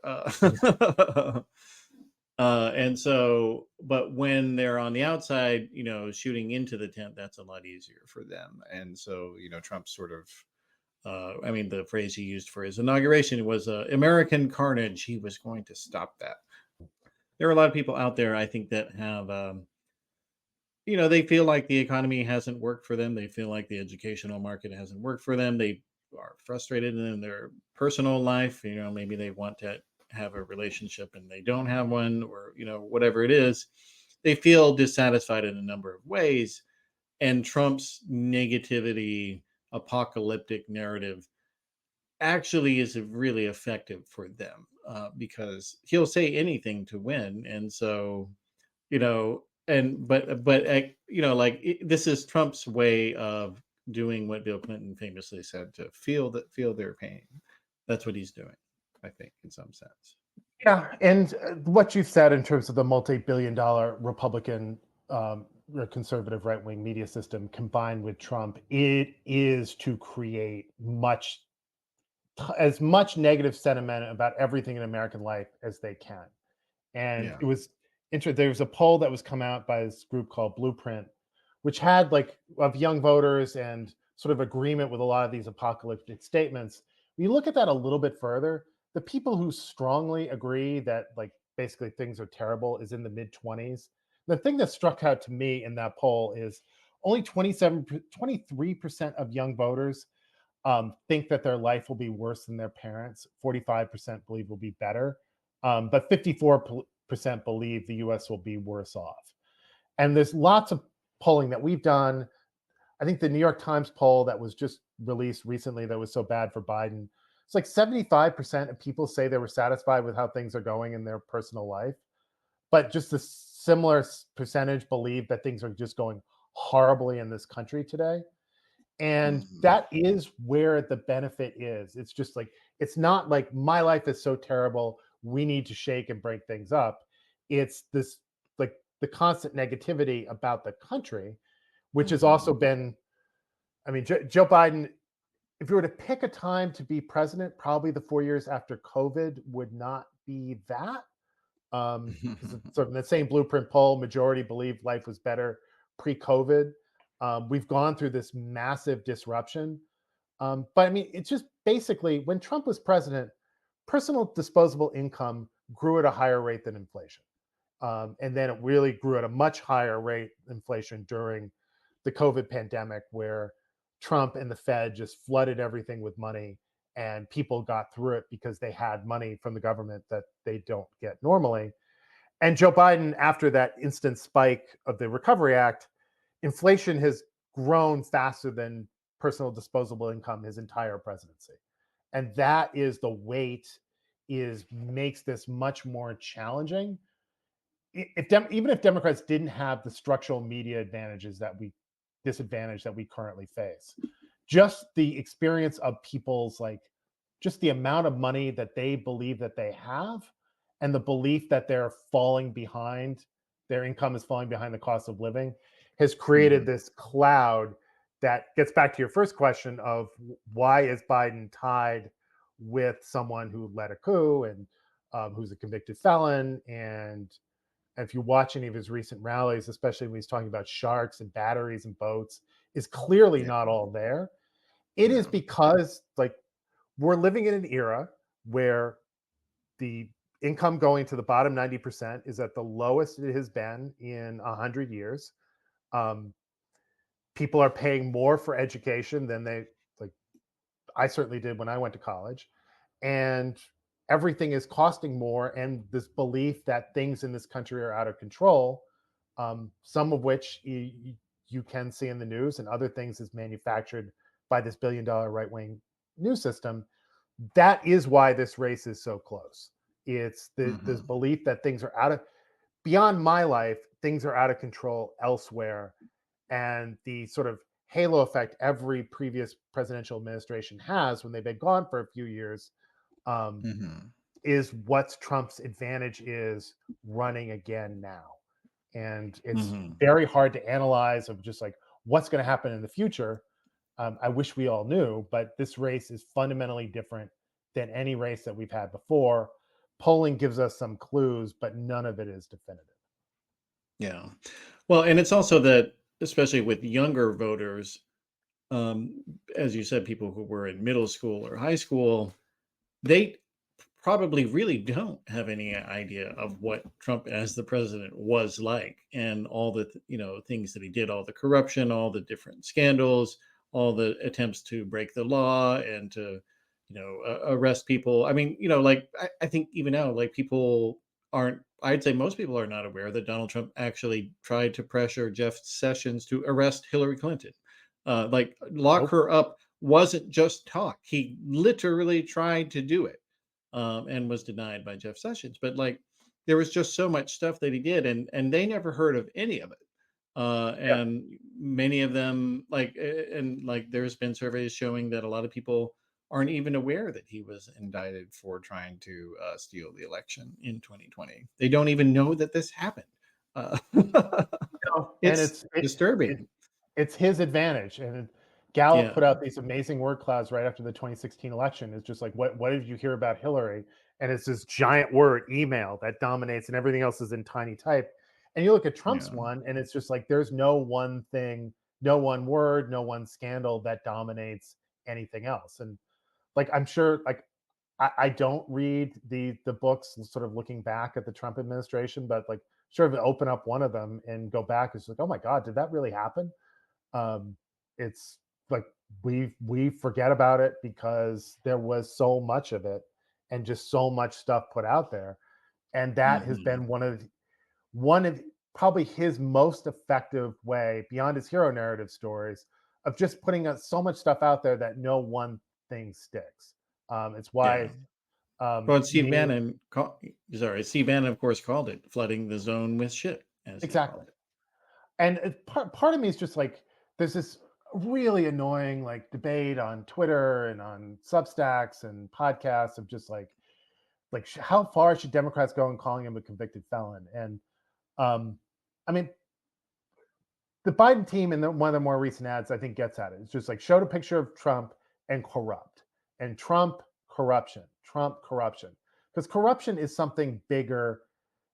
And so, but when they're on the outside, shooting into the tent, that's a lot easier for them. And so, Trump sort of, I mean, the phrase he used for his inauguration was American carnage. He was going to stop that. There are a lot of people out there, I think, that have, they feel like the economy hasn't worked for them. They feel like the educational market hasn't worked for them. They are frustrated in their personal life. Maybe they want to have a relationship and they don't have one, or, whatever it is. They feel dissatisfied in a number of ways. And Trump's negativity, apocalyptic narrative actually is really effective for them because he'll say anything to win. And so and like this is Trump's way of doing what Bill Clinton famously said, to feel their pain. That's what he's doing, I think, in some sense. yeah, and what you said in terms of the multi-billion-dollar Republican or conservative right-wing media system combined with Trump, it is to create as much negative sentiment about everything in American life as they can. And Yeah. it was there was a poll that was come out by this group called Blueprint, which had like of young voters and sort of agreement with a lot of these apocalyptic statements. When you look at that a little bit further, the people who strongly agree that like basically things are terrible is in the mid 20s. The thing that struck out to me in that poll is only 23% of young voters think that their life will be worse than their parents. 45% believe will be better, but 54% believe the U.S. will be worse off. And there's lots of polling that we've done. I think the New York Times poll that was just released recently that was so bad for Biden, it's like 75% of people say they were satisfied with how things are going in their personal life, but just a similar percentage believe that things are just going horribly in this country today. And Mhm. that is where the benefit is. It's just like, it's not like my life is so terrible, we need to shake and break things up. It's this, like, the constant negativity about the country, which has also Mhm. been, I mean, Joe Biden, if you were to pick a time to be president, probably the 4 years after COVID would not be that. Because it's sort of in the same blueprint poll, majority believe life was better pre-COVID. We've gone through this massive disruption. But I mean, it's just basically when Trump was president, personal disposable income grew at a higher rate than inflation. And then it really grew at a much higher rate inflation during the COVID pandemic, where Trump and the Fed just flooded everything with money, and people got through it because they had money from the government that they don't get normally. And Joe Biden, after that instant spike of the Recovery Act, inflation has grown faster than personal disposable income his entire presidency. And that is the weight is makes this much more challenging. Even if Democrats didn't have the structural media advantages that we disadvantage that we currently face, just the experience of people's just the amount of money that they believe that they have, and the belief that they're falling behind, their income is falling behind the cost of living, has created Mhm. this cloud that gets back to your first question of why is Biden tied with someone who led a coup and who's a convicted felon. And if you watch any of his recent rallies, especially when he's talking about sharks and batteries and boats, is clearly Yeah. not all there. It is No. because we're living in an era where the income going to the bottom 90% is at the lowest it has been in 100 years. Um, People are paying more for education than they like. I certainly did when I went to college, and everything is costing more. And this belief that things in this country are out of control, some of which you can see in the news, and other things is manufactured by this billion-dollar right-wing news system. That is why this race is so close. It's this Mhm. belief that things are out of beyond my life, things are out of control elsewhere, and the sort of halo effect every previous presidential administration has when they've been gone for a few years, um, Mhm. is what Trump's advantage is running again now. And it's Mhm. very hard to analyze of just what's going to happen in the future. I wish we all knew, but this race is fundamentally different than any race that we've had before. Polling gives us some clues, but none of it is definitive. Yeah. Well, and it's also that, especially with younger voters, um, as you said, people who were in middle school or high school, they probably really don't have any idea of what Trump as the president was like, and all the things that he did, all the corruption, all the different scandals, all the attempts to break the law and to arrest people. I mean, like I think even now, like people aren't. I'd say most people are not aware that Donald Trump actually tried to pressure Jeff Sessions to arrest Hillary Clinton. Like lock Nope. her up wasn't just talk. He literally tried to do it, and was denied by Jeff Sessions. But like, there was just so much stuff that he did, and they never heard of any of it. Yeah. And many of them, and like, there's been surveys showing that a lot of people aren't even aware that he was indicted for trying to steal the election in 2020. They don't even know that this happened. Uh, No, and it's disturbing. it's his advantage. And Gallup Yeah, put out these amazing word clouds right after the 2016 election. It's just like, what did you hear about Hillary? And it's this giant word email that dominates, and everything else is in tiny type. And you look at Trump's yeah. one, and it's just like there's no one thing, no one word, no one scandal that dominates anything else. And I'm sure I don't read the books sort of looking back at the Trump administration, but sort of open up one of them and go back. It's like, oh my God, did that really happen? um, it's like we forget about it because there was so much of it and just so much stuff put out there, and that has Hmm. been one of probably his most effective way beyond his hero narrative stories of just putting out so much stuff out there that no one thing sticks. It's Yeah. why Well, and me Steve Bannon, of course, called it flooding the zone with shit, as he exactly. called it. And part of me is just there's this really annoying debate on Twitter and on Substacks and podcasts of just how far should Democrats go in calling him a convicted felon? And um, I mean, the Biden team in one of the more recent ads, I think, gets at it. It's just showed a picture of Trump and corrupt, and Trump corruption, because corruption is something bigger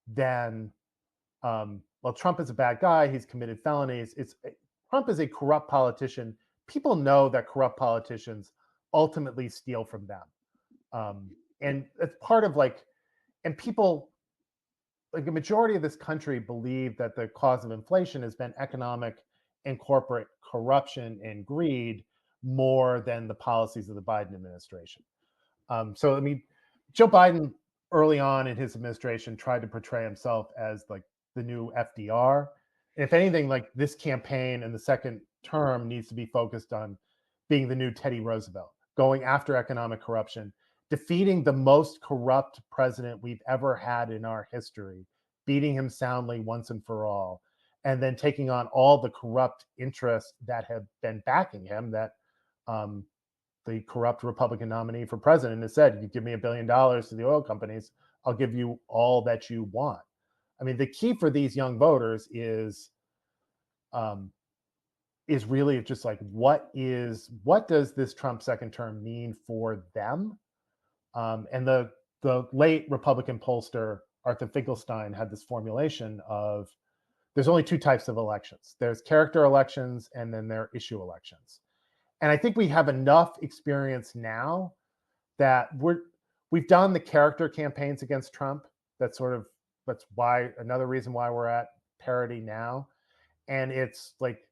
then well, Trump is a bad guy. He's committed felonies. Trump is a corrupt politician. People know that corrupt politicians ultimately steal from them, and it's part of like, and people like a majority of this country believe that the cause of inflation has been economic and corporate corruption and greed more than the policies of the Biden administration. So I mean, Joe Biden early on in his administration tried to portray himself as like the new FDR. If anything, like this campaign and the second term needs to be focused on being the new Teddy Roosevelt, going after economic corruption, defeating the most corrupt president we've ever had in our history, beating him soundly once and for all, and then taking on all the corrupt interests that have been backing him. That um, the corrupt Republican nominee for president has said, "You give me $1 billion to the oil companies, I'll give you all that you want." I mean, the key for these young voters um, is really just like what does this Trump second term mean for them? And the late Republican pollster Arthur Finkelstein had this formulation of there's only two types of elections. There's character elections and then there are issue elections. And I think we have enough experience now that we've done the character campaigns against Trump. That's why another reason why we're at parity now. And it's like,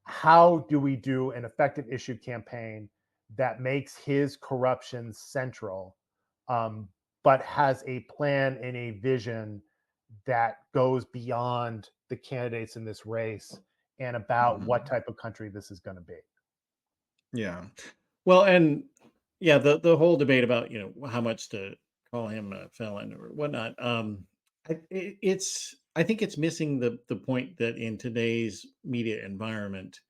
how do we do an effective issue campaign that makes his corruption central, um, but has a plan and a vision that goes beyond the candidates in this race and about what Mhm. type of country this is going to be? Yeah. Well, and yeah, the whole debate about, how much to call him a felon or whatnot. I think it's missing the point that in today's media environment,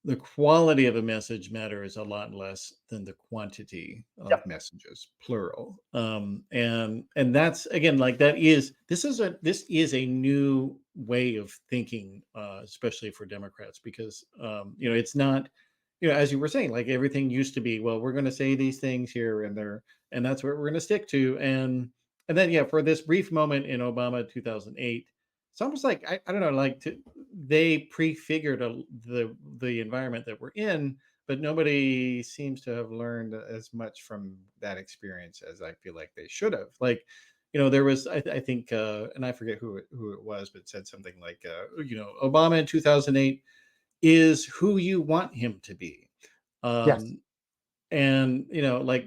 the quality of a message matters a lot less than the quantity of Yep. messages, plural. And that's again, like, this is a new way of thinking, especially for Democrats, because it's not, as you were saying, like, everything used to be, well, we're going to say these things here and there, and that's what we're going to stick to. And then, yeah, for this brief moment in Obama 2008, it's almost like, I don't know, like, they prefigured the environment that we're in, but nobody seems to have learned as much from that experience as I feel like they should have. Like, there was, I think, and I forget who it was, but said something like, Obama in 2008 is who you want him to be. Yes. Um, and like,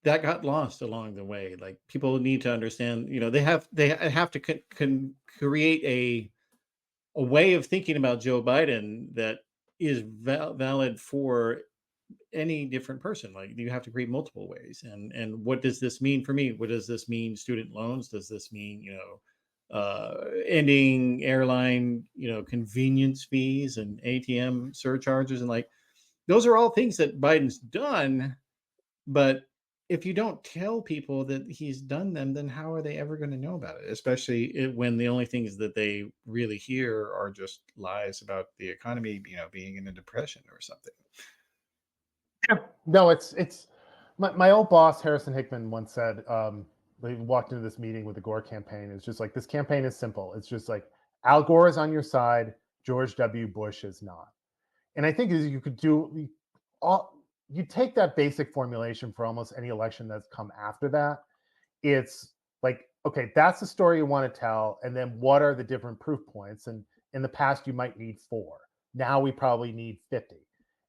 that got lost along the way. Like, people need to understand, they have to create a way of thinking about Joe Biden that is valid for any different person. Like, you have to create multiple ways. And what does this mean for me? What does this mean? Student loans? Does this mean, ending airline, convenience fees and ATM surcharges? And, like, those are all things that Biden's done. But if you don't tell people that he's done them, then how are they ever going to know about it? Especially when the only things that they really hear are just lies about the economy, being in a depression or something. No, it's my old boss Harrison Hickman once said, they walked into this meeting with the Gore campaign. It's just like, this campaign is simple. It's just like Al Gore is on your side, George W. Bush is not. And I think is you could do all you take that basic formulation for almost any election that's come after that. It's like, okay, that's the story you want to tell, and then what are the different proof points? And in the past, you might need 4. Now we probably need 50,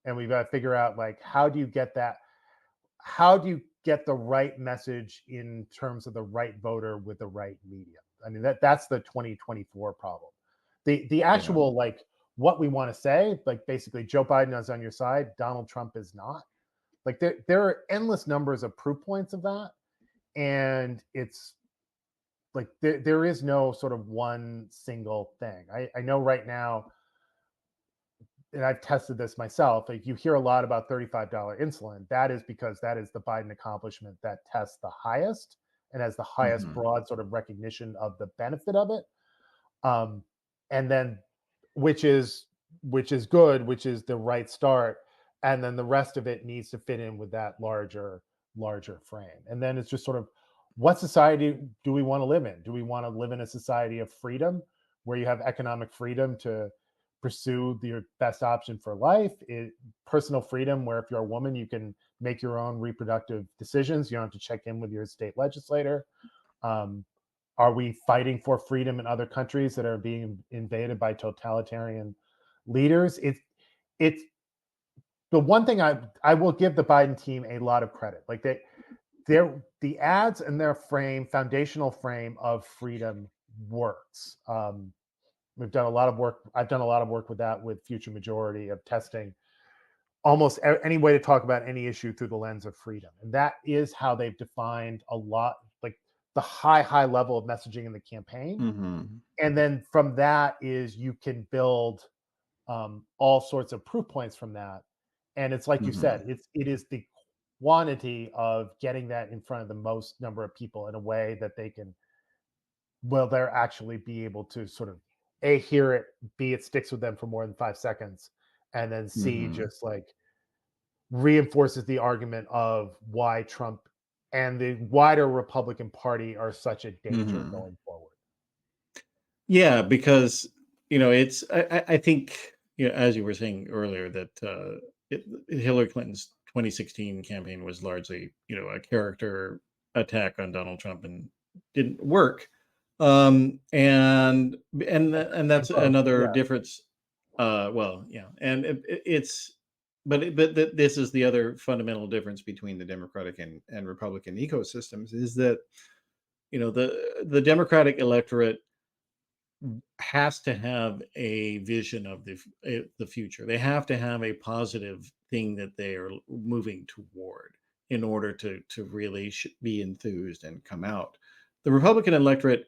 and we've got to figure out like how do you get that? How do you get the right message in terms of the right voter with the right media? I mean, that's the 2024 problem. The Yeah. actual like what we want to say, like basically Joe Biden is on your side, Donald Trump is not. Like there are endless numbers of proof points of that, and it's like there is no sort of one single thing. I know right now, and I've tested this myself, like you hear a lot about $35 insulin. That is because that is the Biden accomplishment that tests the highest and has the highest Hmm. broad sort of recognition of the benefit of it. Um, and then which is good, which is the right start. And then the rest of it needs to fit in with that larger frame. And then it's just sort of what society do we want to live in? Do we want to live in a society of freedom where you have economic freedom to pursue your best option for life? Personal freedom where if you're a woman, you can make your own reproductive decisions. You don't have to check in with your state legislator. Um, are we fighting for freedom in other countries that are being invaded by totalitarian leaders? It's the one thing I will give the Biden team a lot of credit. Like the ads and their foundational frame of freedom works. We've done a lot of work. I've done a lot of work with that with Future Majority of testing almost any way to talk about any issue through the lens of freedom, and that is how they've defined a lot, like the high level of messaging in the campaign. Hmm. And then from that is you can build all sorts of proof points from that. And it's like you said, Hmm. it is the quantity of getting that in front of the most number of people in a way that they can, will they're actually be able to sort of a hear it, b it sticks with them for more than 5 seconds, and then c Hmm. just like reinforces the argument of why Trump and the wider Republican Party are such a danger Hmm. going forward. Yeah, because it's I think as you were saying earlier that Hillary Clinton's 2016 campaign was largely a character attack on Donald Trump and didn't work. And And that's both, another yeah. difference. Well, yeah, and it's this is the other fundamental difference between the Democratic and Republican ecosystems is that the Democratic electorate has to have a vision of the future. They have to have a positive thing that they are moving toward in order to really be enthused and come out. The Republican electorate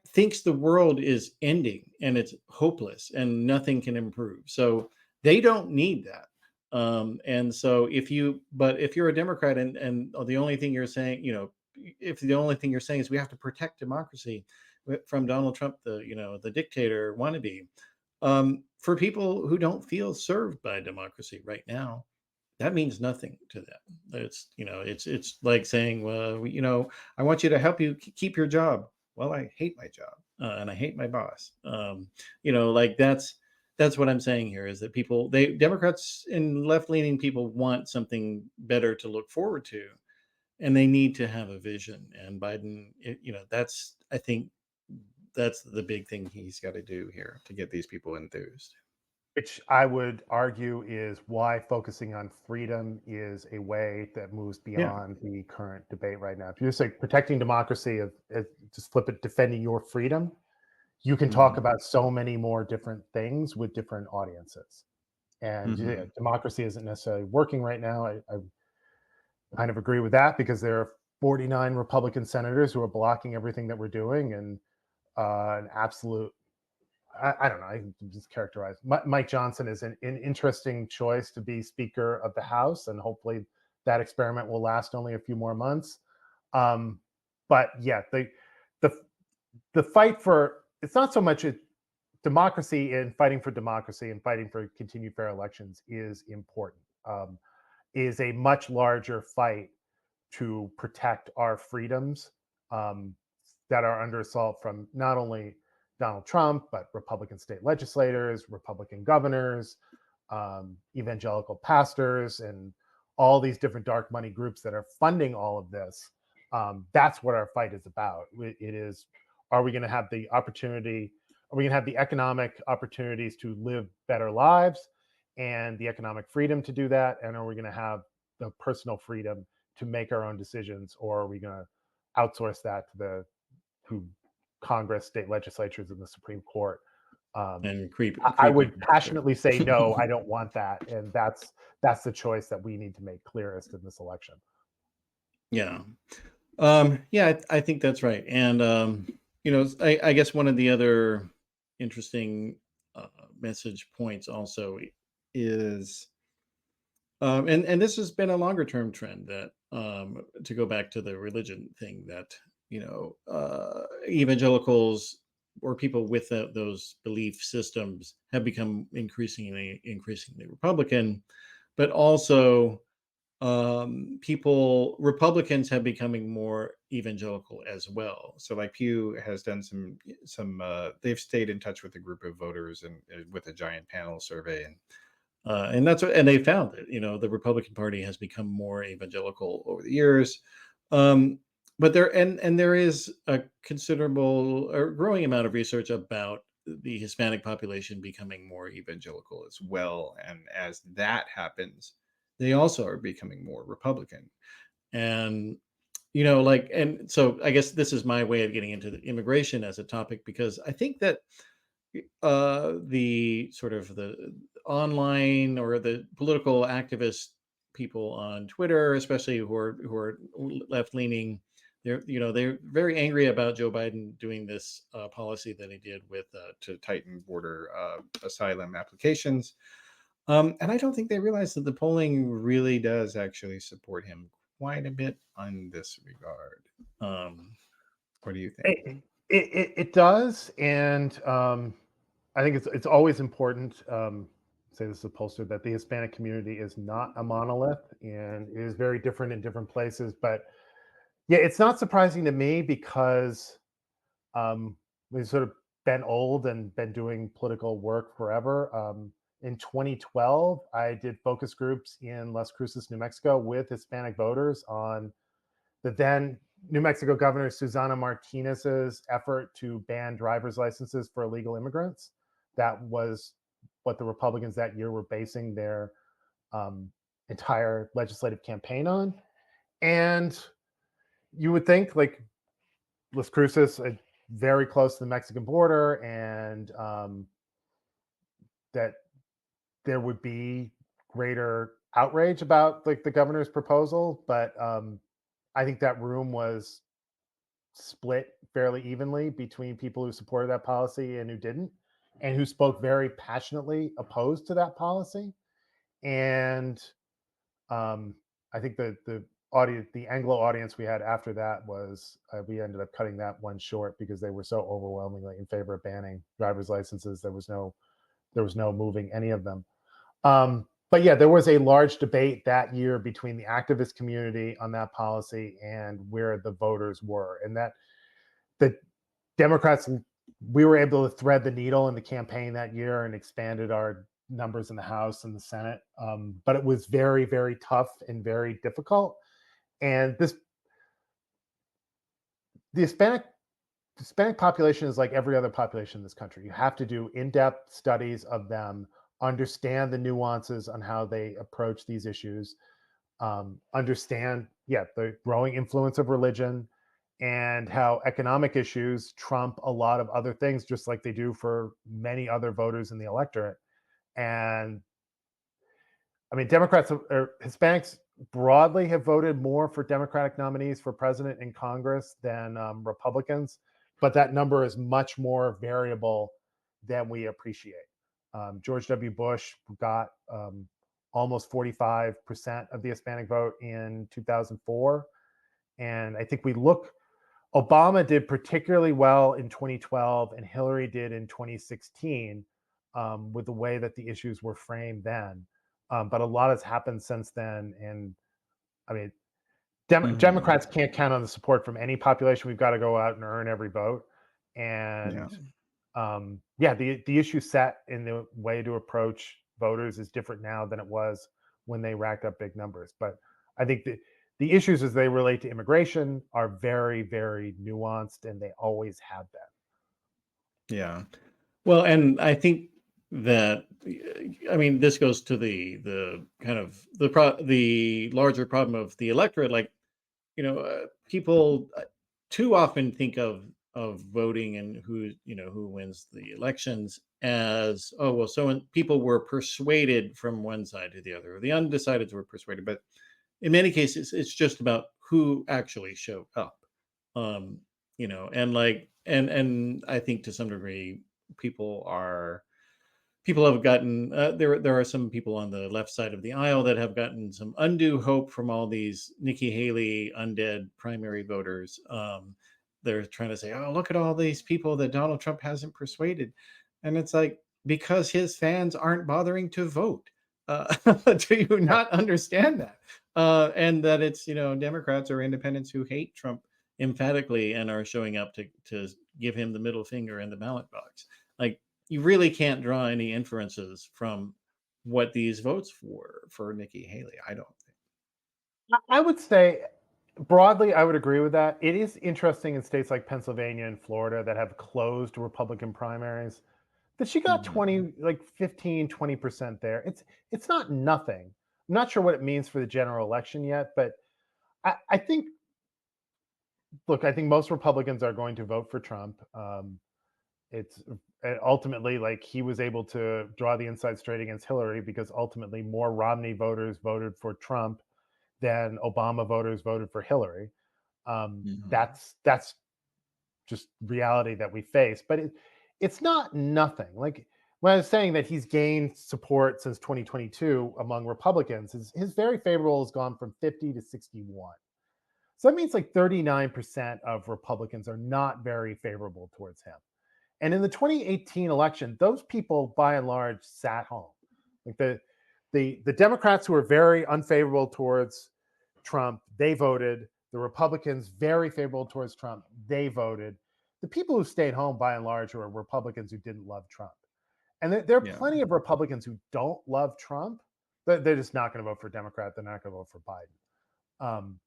thinks the world is ending and it's hopeless and nothing can improve. So they don't need that. And so if you're a Democrat and the only thing you're saying, if the only thing you're saying is we have to protect democracy from Donald Trump, the dictator wannabe. For people who don't feel served by democracy right now, that means nothing to them. It's like saying, well, I want you to help you keep your job. Well, I hate my job and I hate my boss. Like that's what I'm saying here is that Democrats and left leaning people want something better to look forward to, and they need to have a vision. And Biden, that's I think that's the big thing he's got to do here to get these people enthused. Which I would argue is why focusing on freedom is a way that moves Yeah. beyond the current debate right now. If you just say protecting democracy, just flip it, defending your freedom, you can talk Hmm. about so many more different things with different audiences. And yeah, Hmm. democracy isn't necessarily working right now. I kind of agree with that because there are 49 Republican senators who are blocking everything that we're doing, and an absolute, I don't know. I can just characterize Mike Johnson is an interesting choice to be Speaker of the House, and hopefully that experiment will last only a few more months. Um, but yeah, the the fight for, it's not so much a democracy, and fighting for democracy and fighting for continued fair elections is important. Is a much larger fight to protect our freedoms, um, that are under assault from not only Donald Trump, but Republican state legislators, Republican governors, evangelical pastors, and all these different dark money groups that are funding all of this. That's what our fight is about. It is, are we going to have the opportunity? Are we going to have the economic opportunities to live better lives and the economic freedom to do that? And are we going to have the personal freedom to make our own decisions, or are we going to outsource that to Congress, state legislatures, and the Supreme Court? Um, And I creepy would publishers. passionately say no. I don't want that, and that's the choice that we need to make clearest in this election. Yeah. Yeah, I think that's right. And I guess one of the other interesting message points also is, and this has been a longer term trend that, to go back to the religion thing, that evangelicals or people with those belief systems have become increasingly Republican, but also Republicans have becoming more evangelical as well. So like Pew has done they've stayed in touch with a group of voters and with a giant panel survey, and that's what, and they found that the Republican Party has become more evangelical over the years. Um, but there is a considerable or growing amount of research about the Hispanic population becoming more evangelical as well, and as that happens, they also are becoming more Republican. And and so I guess this is my way of getting into the immigration as a topic, because I think that the sort of the online or the political activist people on Twitter, especially who are left leaning, they're very angry about Joe Biden doing this policy that he did with to tighten border asylum applications. And I don't think they realize that the polling really does actually support him quite a bit on this regard. Um, what do you think? It does, and I think it's always important. Say this is a pollster that the Hispanic community is not a monolith and is very different in different places. But yeah, it's not surprising to me because we've sort of been old and been doing political work forever. In 2012, I did focus groups in Las Cruces, New Mexico, with Hispanic voters on the then New Mexico Governor Susana Martinez's effort to ban driver's licenses for illegal immigrants. That was what the Republicans that year were basing their um, entire legislative campaign on. And you would think, like, Las Cruces, very close to the Mexican border, and that there would be greater outrage about like the governor's proposal. But I think that room was split fairly evenly between people who supported that policy and who didn't, and who spoke very passionately opposed to that policy. And um, I think the Anglo audience we had after that was we ended up cutting that one short because they were so overwhelmingly in favor of banning driver's licenses. There was no moving any of them. But yeah, there was a large debate that year between the activist community on that policy and where the voters were, and that the Democrats, we were able to thread the needle in the campaign that year and expanded our numbers in the House and the Senate. But it was very, very tough and very difficult. And the Hispanic population is like every other population in this country. You have to do in-depth studies of them, understand the nuances on how they approach these issues, understand, yeah, the growing influence of religion and how economic issues trump a lot of other things, just like they do for many other voters in the electorate. And I mean, Democrats or Hispanics broadly have voted more for Democratic nominees for president in Congress than Republicans, but that number is much more variable than we appreciate. George W. Bush got almost 45% of the Hispanic vote in 2004. And I think Obama did particularly well in 2012, and Hillary did in 2016 with the way that the issues were framed then. But a lot has happened since then. And I mean, Mhm. Democrats can't count on the support from any population. We've got to go out and earn every vote. Yeah. And yeah, the issue set in the way to approach voters is different now than it was when they racked up big numbers. But I think the issues as they relate to immigration are very, very nuanced, and they always have been. Yeah. Well, and I think that I mean this goes to the kind of the larger problem of the electorate. Like people too often think of voting and who wins the elections as, oh well, so when people were persuaded from one side to the other, or the undecideds were persuaded, but in many cases it's just about who actually showed up. um and like and I think to some degree people are people have gotten there are some people on the left side of the aisle that have gotten some undue hope from all these Nikki Haley undead primary voters. They're trying to say, oh, look at all these people that Donald Trump hasn't persuaded, and it's like, because his fans aren't bothering to vote. Do you Yeah. not understand that? And that it's, Democrats or independents who hate Trump emphatically and are showing up to give him the middle finger in the ballot box. Like, you really can't draw any inferences from what these votes were for Nikki Haley. I don't think. I would say broadly, I would agree with that. It is interesting in states like Pennsylvania and Florida that have closed Republican primaries that she got Mhm. 20, like 15, 20% there. It's not nothing. I'm not sure what it means for the general election yet, but I think, look, I think most Republicans are going to vote for Trump. It's ultimately like he was able to draw the inside straight against Hillary because ultimately more Romney voters voted for Trump than Obama voters voted for Hillary. Mhm. That's just reality that we face. But it's not nothing. Like when I was saying that he's gained support since 2022 among Republicans, his very favorable has gone from 50 to 61. So that means like 39% of Republicans are not very favorable towards him. And in the 2018 election, those people by and large sat home. Like the Democrats who were very unfavorable towards Trump, they voted. The Republicans very favorable towards Trump, they voted. The people who stayed home by and large were Republicans who didn't love Trump. And there are Yeah. plenty of Republicans who don't love Trump. They're just not going to vote for Democrat. They're not going to vote for Biden. Um,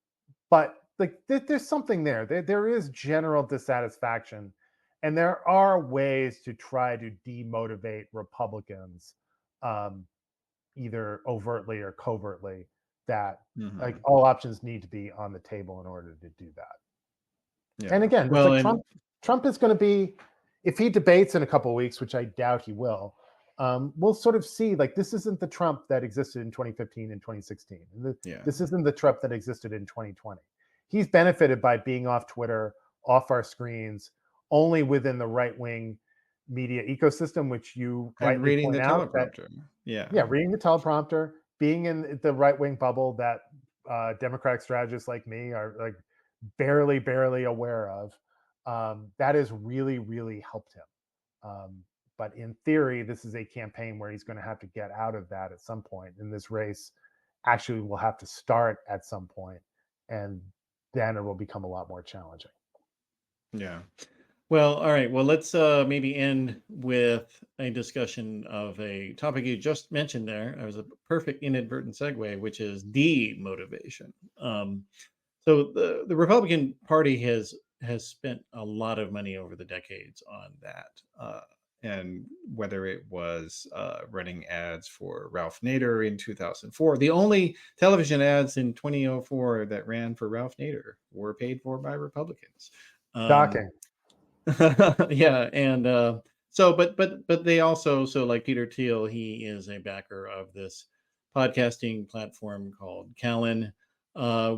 but like there's something there. There is general dissatisfaction, and there are ways to try to demotivate Republicans, um, either overtly or covertly. That like Mhm. all options need to be on the table in order to do that. And Yeah. again, it's Well, like and Trump is going to be, if he debates in a couple of weeks, which I doubt he will. We'll sort of see like this isn't the Trump that existed in 2015 and 2016. yeah. This isn't the Trump that existed in 2020. He's benefited by being off Twitter, off our screens, only within the right wing media ecosystem, which you And rightly reading the point out that, teleprompter. Yeah. yeah, reading the teleprompter, being in the right wing bubble that Democratic strategists like me are like barely aware of, that has really, really helped him. But in theory, this is a campaign where he's going to have to get out of that at some point. And this race actually will have to start at some point, and then it will become a lot more challenging. Yeah. Well, all right. Well, let's maybe end with a discussion of a topic you just mentioned there. It was a perfect inadvertent segue, which is demotivation. So the Republican Party has spent a lot of money over the decades on that, and whether it was running ads for Ralph Nader in 2004, the only television ads in 2004 that ran for Ralph Nader were paid for by Republicans. Um, Shocking. yeah, and but they also, so like Peter Thiel, he is a backer of this podcasting platform called Callan,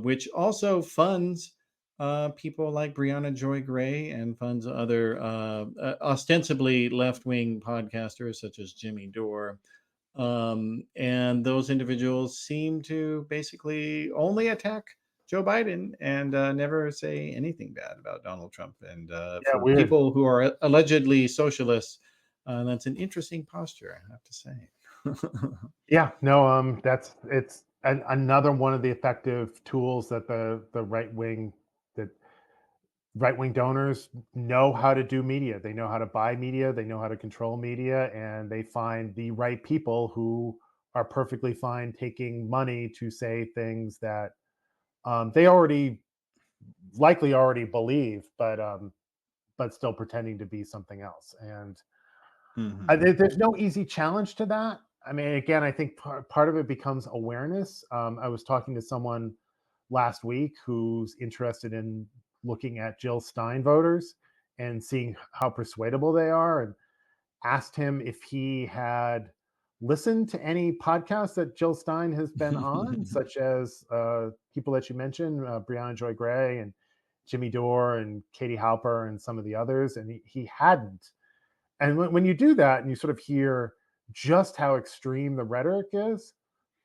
which also funds people like Brianna Joy Gray and funds other ostensibly left wing podcasters such as Jimmy Dore. And those individuals seem to basically only attack Joe Biden and never say anything bad about Donald Trump. And Yeah, for weird. people who are allegedly socialists, that's an interesting posture, I have to say. Yeah, no, that's it's another one of the effective tools that the right wing donors know how to do media. They know how to buy media, they know how to control media, and they find the right people who are perfectly fine taking money to say things that they already likely already believe, but still pretending to be something else. And Hmm. there's no easy challenge to that. I mean, again, I think part of it becomes awareness. I was talking to someone last week who's interested in looking at Jill Stein voters and seeing how persuadable they are, and asked him if he had listened to any podcasts that Jill Stein has been on, such as people that you mentioned, Brianna Joy Gray and Jimmy Dore and Katie Halper and some of the others, and he hadn't. And when you do that and you sort of hear just how extreme the rhetoric is,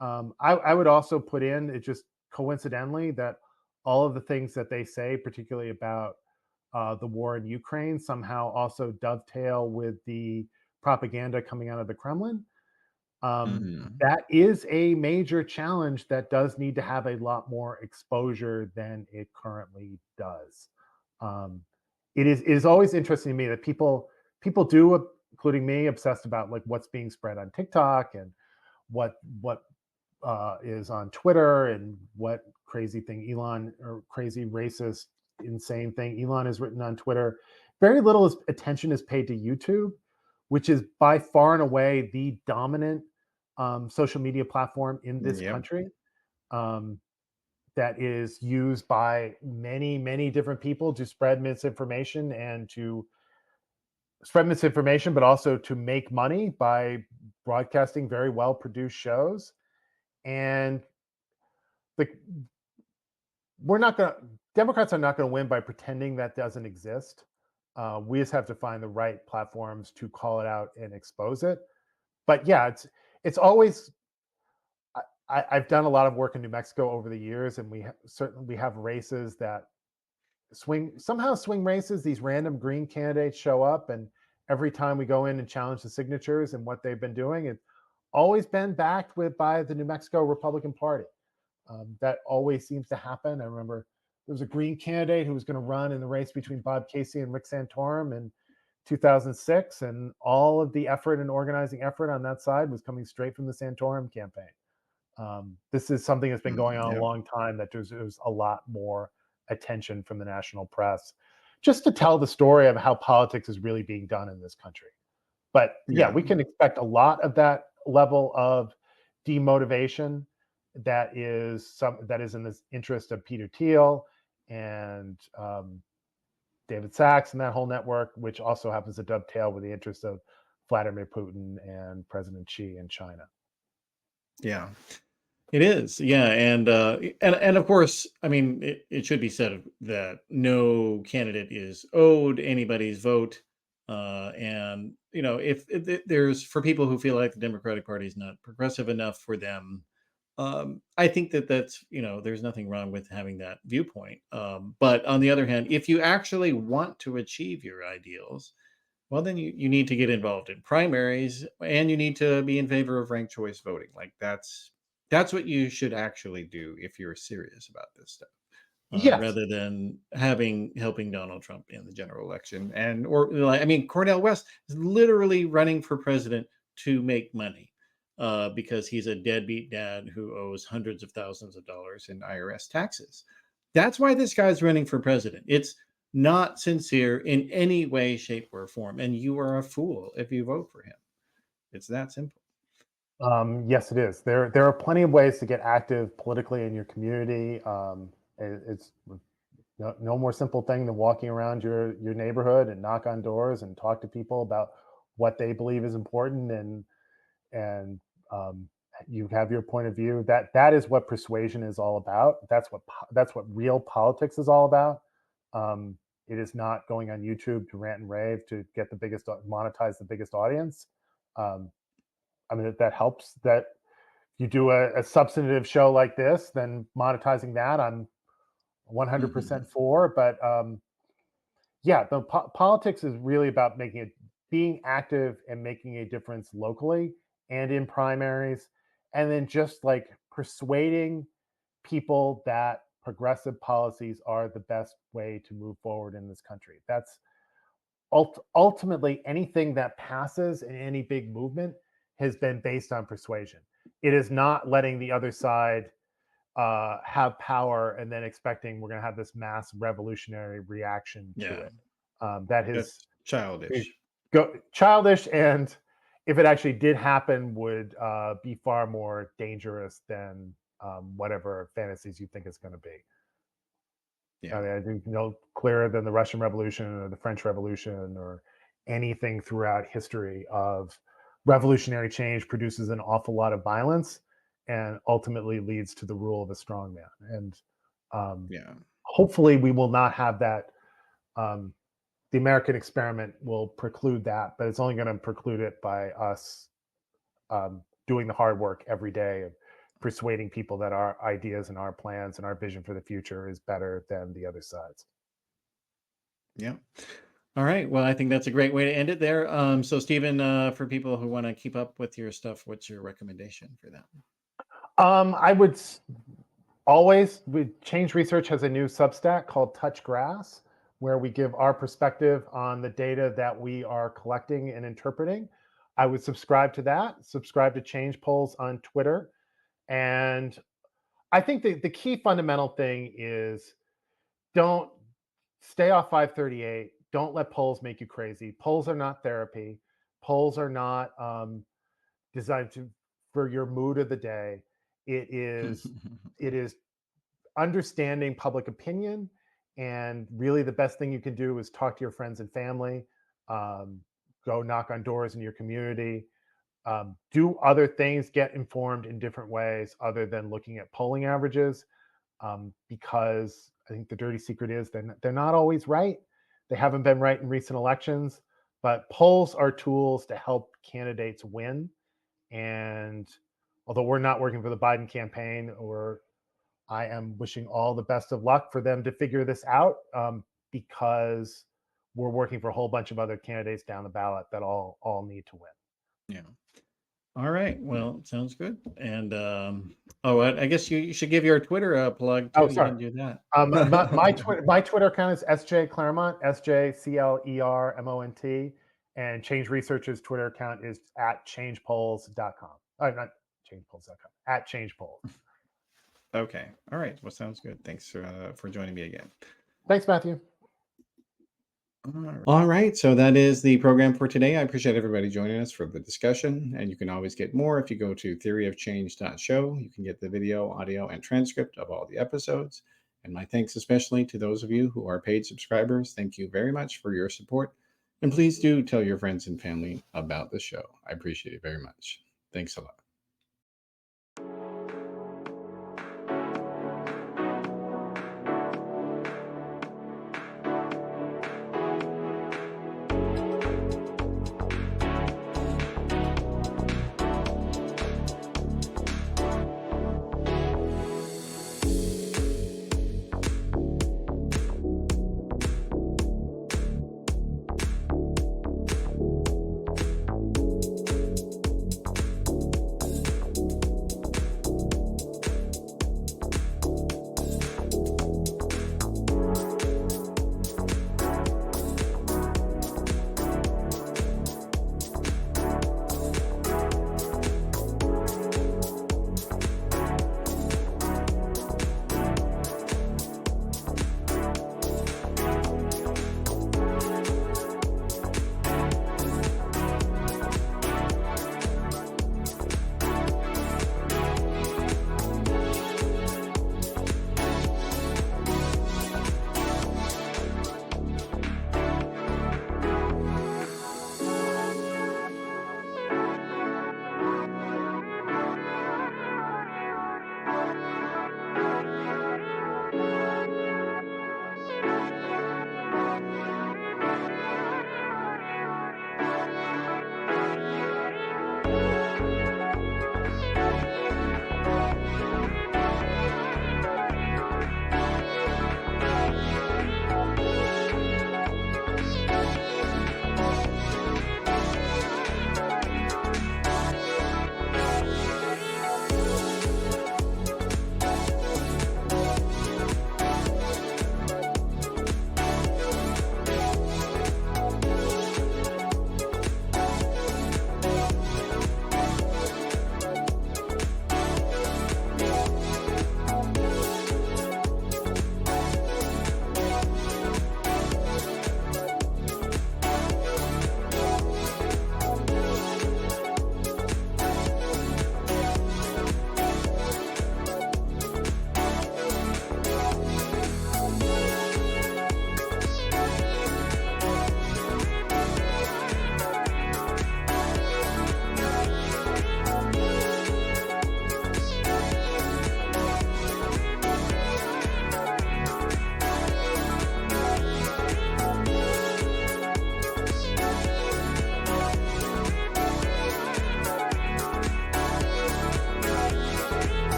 I would also put in it just coincidentally that all of the things that they say, particularly about the war in Ukraine, somehow also dovetail with the propaganda coming out of the Kremlin. Hmm. That is a major challenge that does need to have a lot more exposure than it currently does. Um, it is always interesting to me that people do, including me, obsessed about like what's being spread on TikTok and what is on Twitter and what crazy thing Elon or crazy racist insane thing Elon has written on Twitter. Very little attention is paid to YouTube, which is by far and away the dominant social media platform in this Yep. country. Um, that is used by many different people to spread misinformation and to spread misinformation, but also to make money by broadcasting very well produced shows. And the we're not going to Democrats are not going to win by pretending that doesn't exist. We just have to find the right platforms to call it out and expose it. But yeah, it's always. I've done a lot of work in New Mexico over the years, and certainly we have races that swing races. These random green candidates show up, and every time we go in and challenge the signatures and what they've been doing, it's always been backed with by the New Mexico Republican Party. That always seems to happen. I remember there was a Green candidate who was going to run in the race between Bob Casey and Rick Santorum in 2006, and all of the effort and organizing effort on that side was coming straight from the Santorum campaign. This is something that's been going on a Yep. long time. That there's a lot more attention from the national press, just to tell the story of how politics is really being done in this country. But yeah, Yeah. we can expect a lot of that level of demotivation that is in the interest of Peter Thiel and David Sachs and that whole network, which also happens to dovetail with the interest of Vladimir Putin and President Xi in China. Yeah. It is, yeah, and of course, I mean, it should be said that no candidate is owed anybody's vote, and if there's for people who feel like the Democratic Party is not progressive enough for them, I think that's there's nothing wrong with having that viewpoint. But on the other hand, if you actually want to achieve your ideals, well, then you need to get involved in primaries and you need to be in favor of ranked choice voting. Like that's what you should actually do if you're serious about this stuff, Yes. rather than helping Donald Trump in the general election. And or like I mean, Cornel West is literally running for president to make money. Because he's a deadbeat dad who owes hundreds of thousands of dollars in IRS taxes. That's why this guy's running for president. It's not sincere in any way, shape, or form. And you are a fool if you vote for him. It's that simple. Yes, it is. There are plenty of ways to get active politically in your community. It's no more simple thing than walking around your neighborhood and knock on doors and talk to people about what they believe is important, and um, you have your point of view. That is what persuasion is all about. That's what real politics is all about. Um, it is not going on YouTube to rant and rave to get the biggest monetize the biggest audience. Um, I mean, that helps that you do a substantive show like this, then monetizing that, I'm Hmm. 100% for. But yeah, the politics is really about being active and making a difference locally and in primaries, and then just like persuading people that progressive policies are the best way to move forward in this country. That's ultimately anything that passes in any big movement has been based on persuasion. It is not letting the other side have power and then expecting we're going to have this mass revolutionary reaction to Yeah, it. That is that's childish. childish, and if it actually did happen, would be far more dangerous than whatever fantasies you think it's going to be. I Yeah. mean, I think clearer than the Russian Revolution or the French Revolution or anything throughout history of revolutionary change produces an awful lot of violence and ultimately leads to the rule of a strong man. And um, Yeah. hopefully, we will not have that. Um, the American experiment will preclude that, but it's only going to preclude it by us doing the hard work every day of persuading people that our ideas and our plans and our vision for the future is better than the other side's. Yeah. All right. Well, I think that's a great way to end it there. So, Stephen, for people who want to keep up with your stuff, what's your recommendation for that? I would always, Change Research has a new Substack called Touch Grass, where we give our perspective on the data that we are collecting and interpreting. I would subscribe to that, subscribe to Change Polls on Twitter. And I think the key fundamental thing is don't stay off 538. Don't let polls make you crazy. Polls are not therapy. Polls are not designed to for your mood of the day. It is it is understanding public opinion, and really the best thing you can do is talk to your friends and family. Um, Go knock on doors in your community. Do other things. Get informed in different ways other than looking at polling averages, because I think the dirty secret is they're not always right. They haven't been right in recent elections, but polls are tools to help candidates win. And although we're not working for the Biden campaign, or I am wishing all the best of luck for them to figure this out, because we're working for a whole bunch of other candidates down the ballot that all need to win. Yeah. All right. Well, sounds good. And oh, I guess you should give your Twitter a plug Oh, too. You sorry. didn't do that. My Twitter account is SJ Claremont, SJCLERMONT, and Change Research's Twitter account is at changepolls.com. Not changepolls.com, at changepolls. Okay. All right. Well, sounds good. Thanks for joining me again. Thanks, Matthew. All right. So that is the program for today. I appreciate everybody joining us for the discussion. And you can always get more if you go to theoryofchange.show. You can get the video, audio, and transcript of all the episodes. And my thanks especially to those of you who are paid subscribers. Thank you very much for your support. And please do tell your friends and family about the show. I appreciate it very much. Thanks a lot.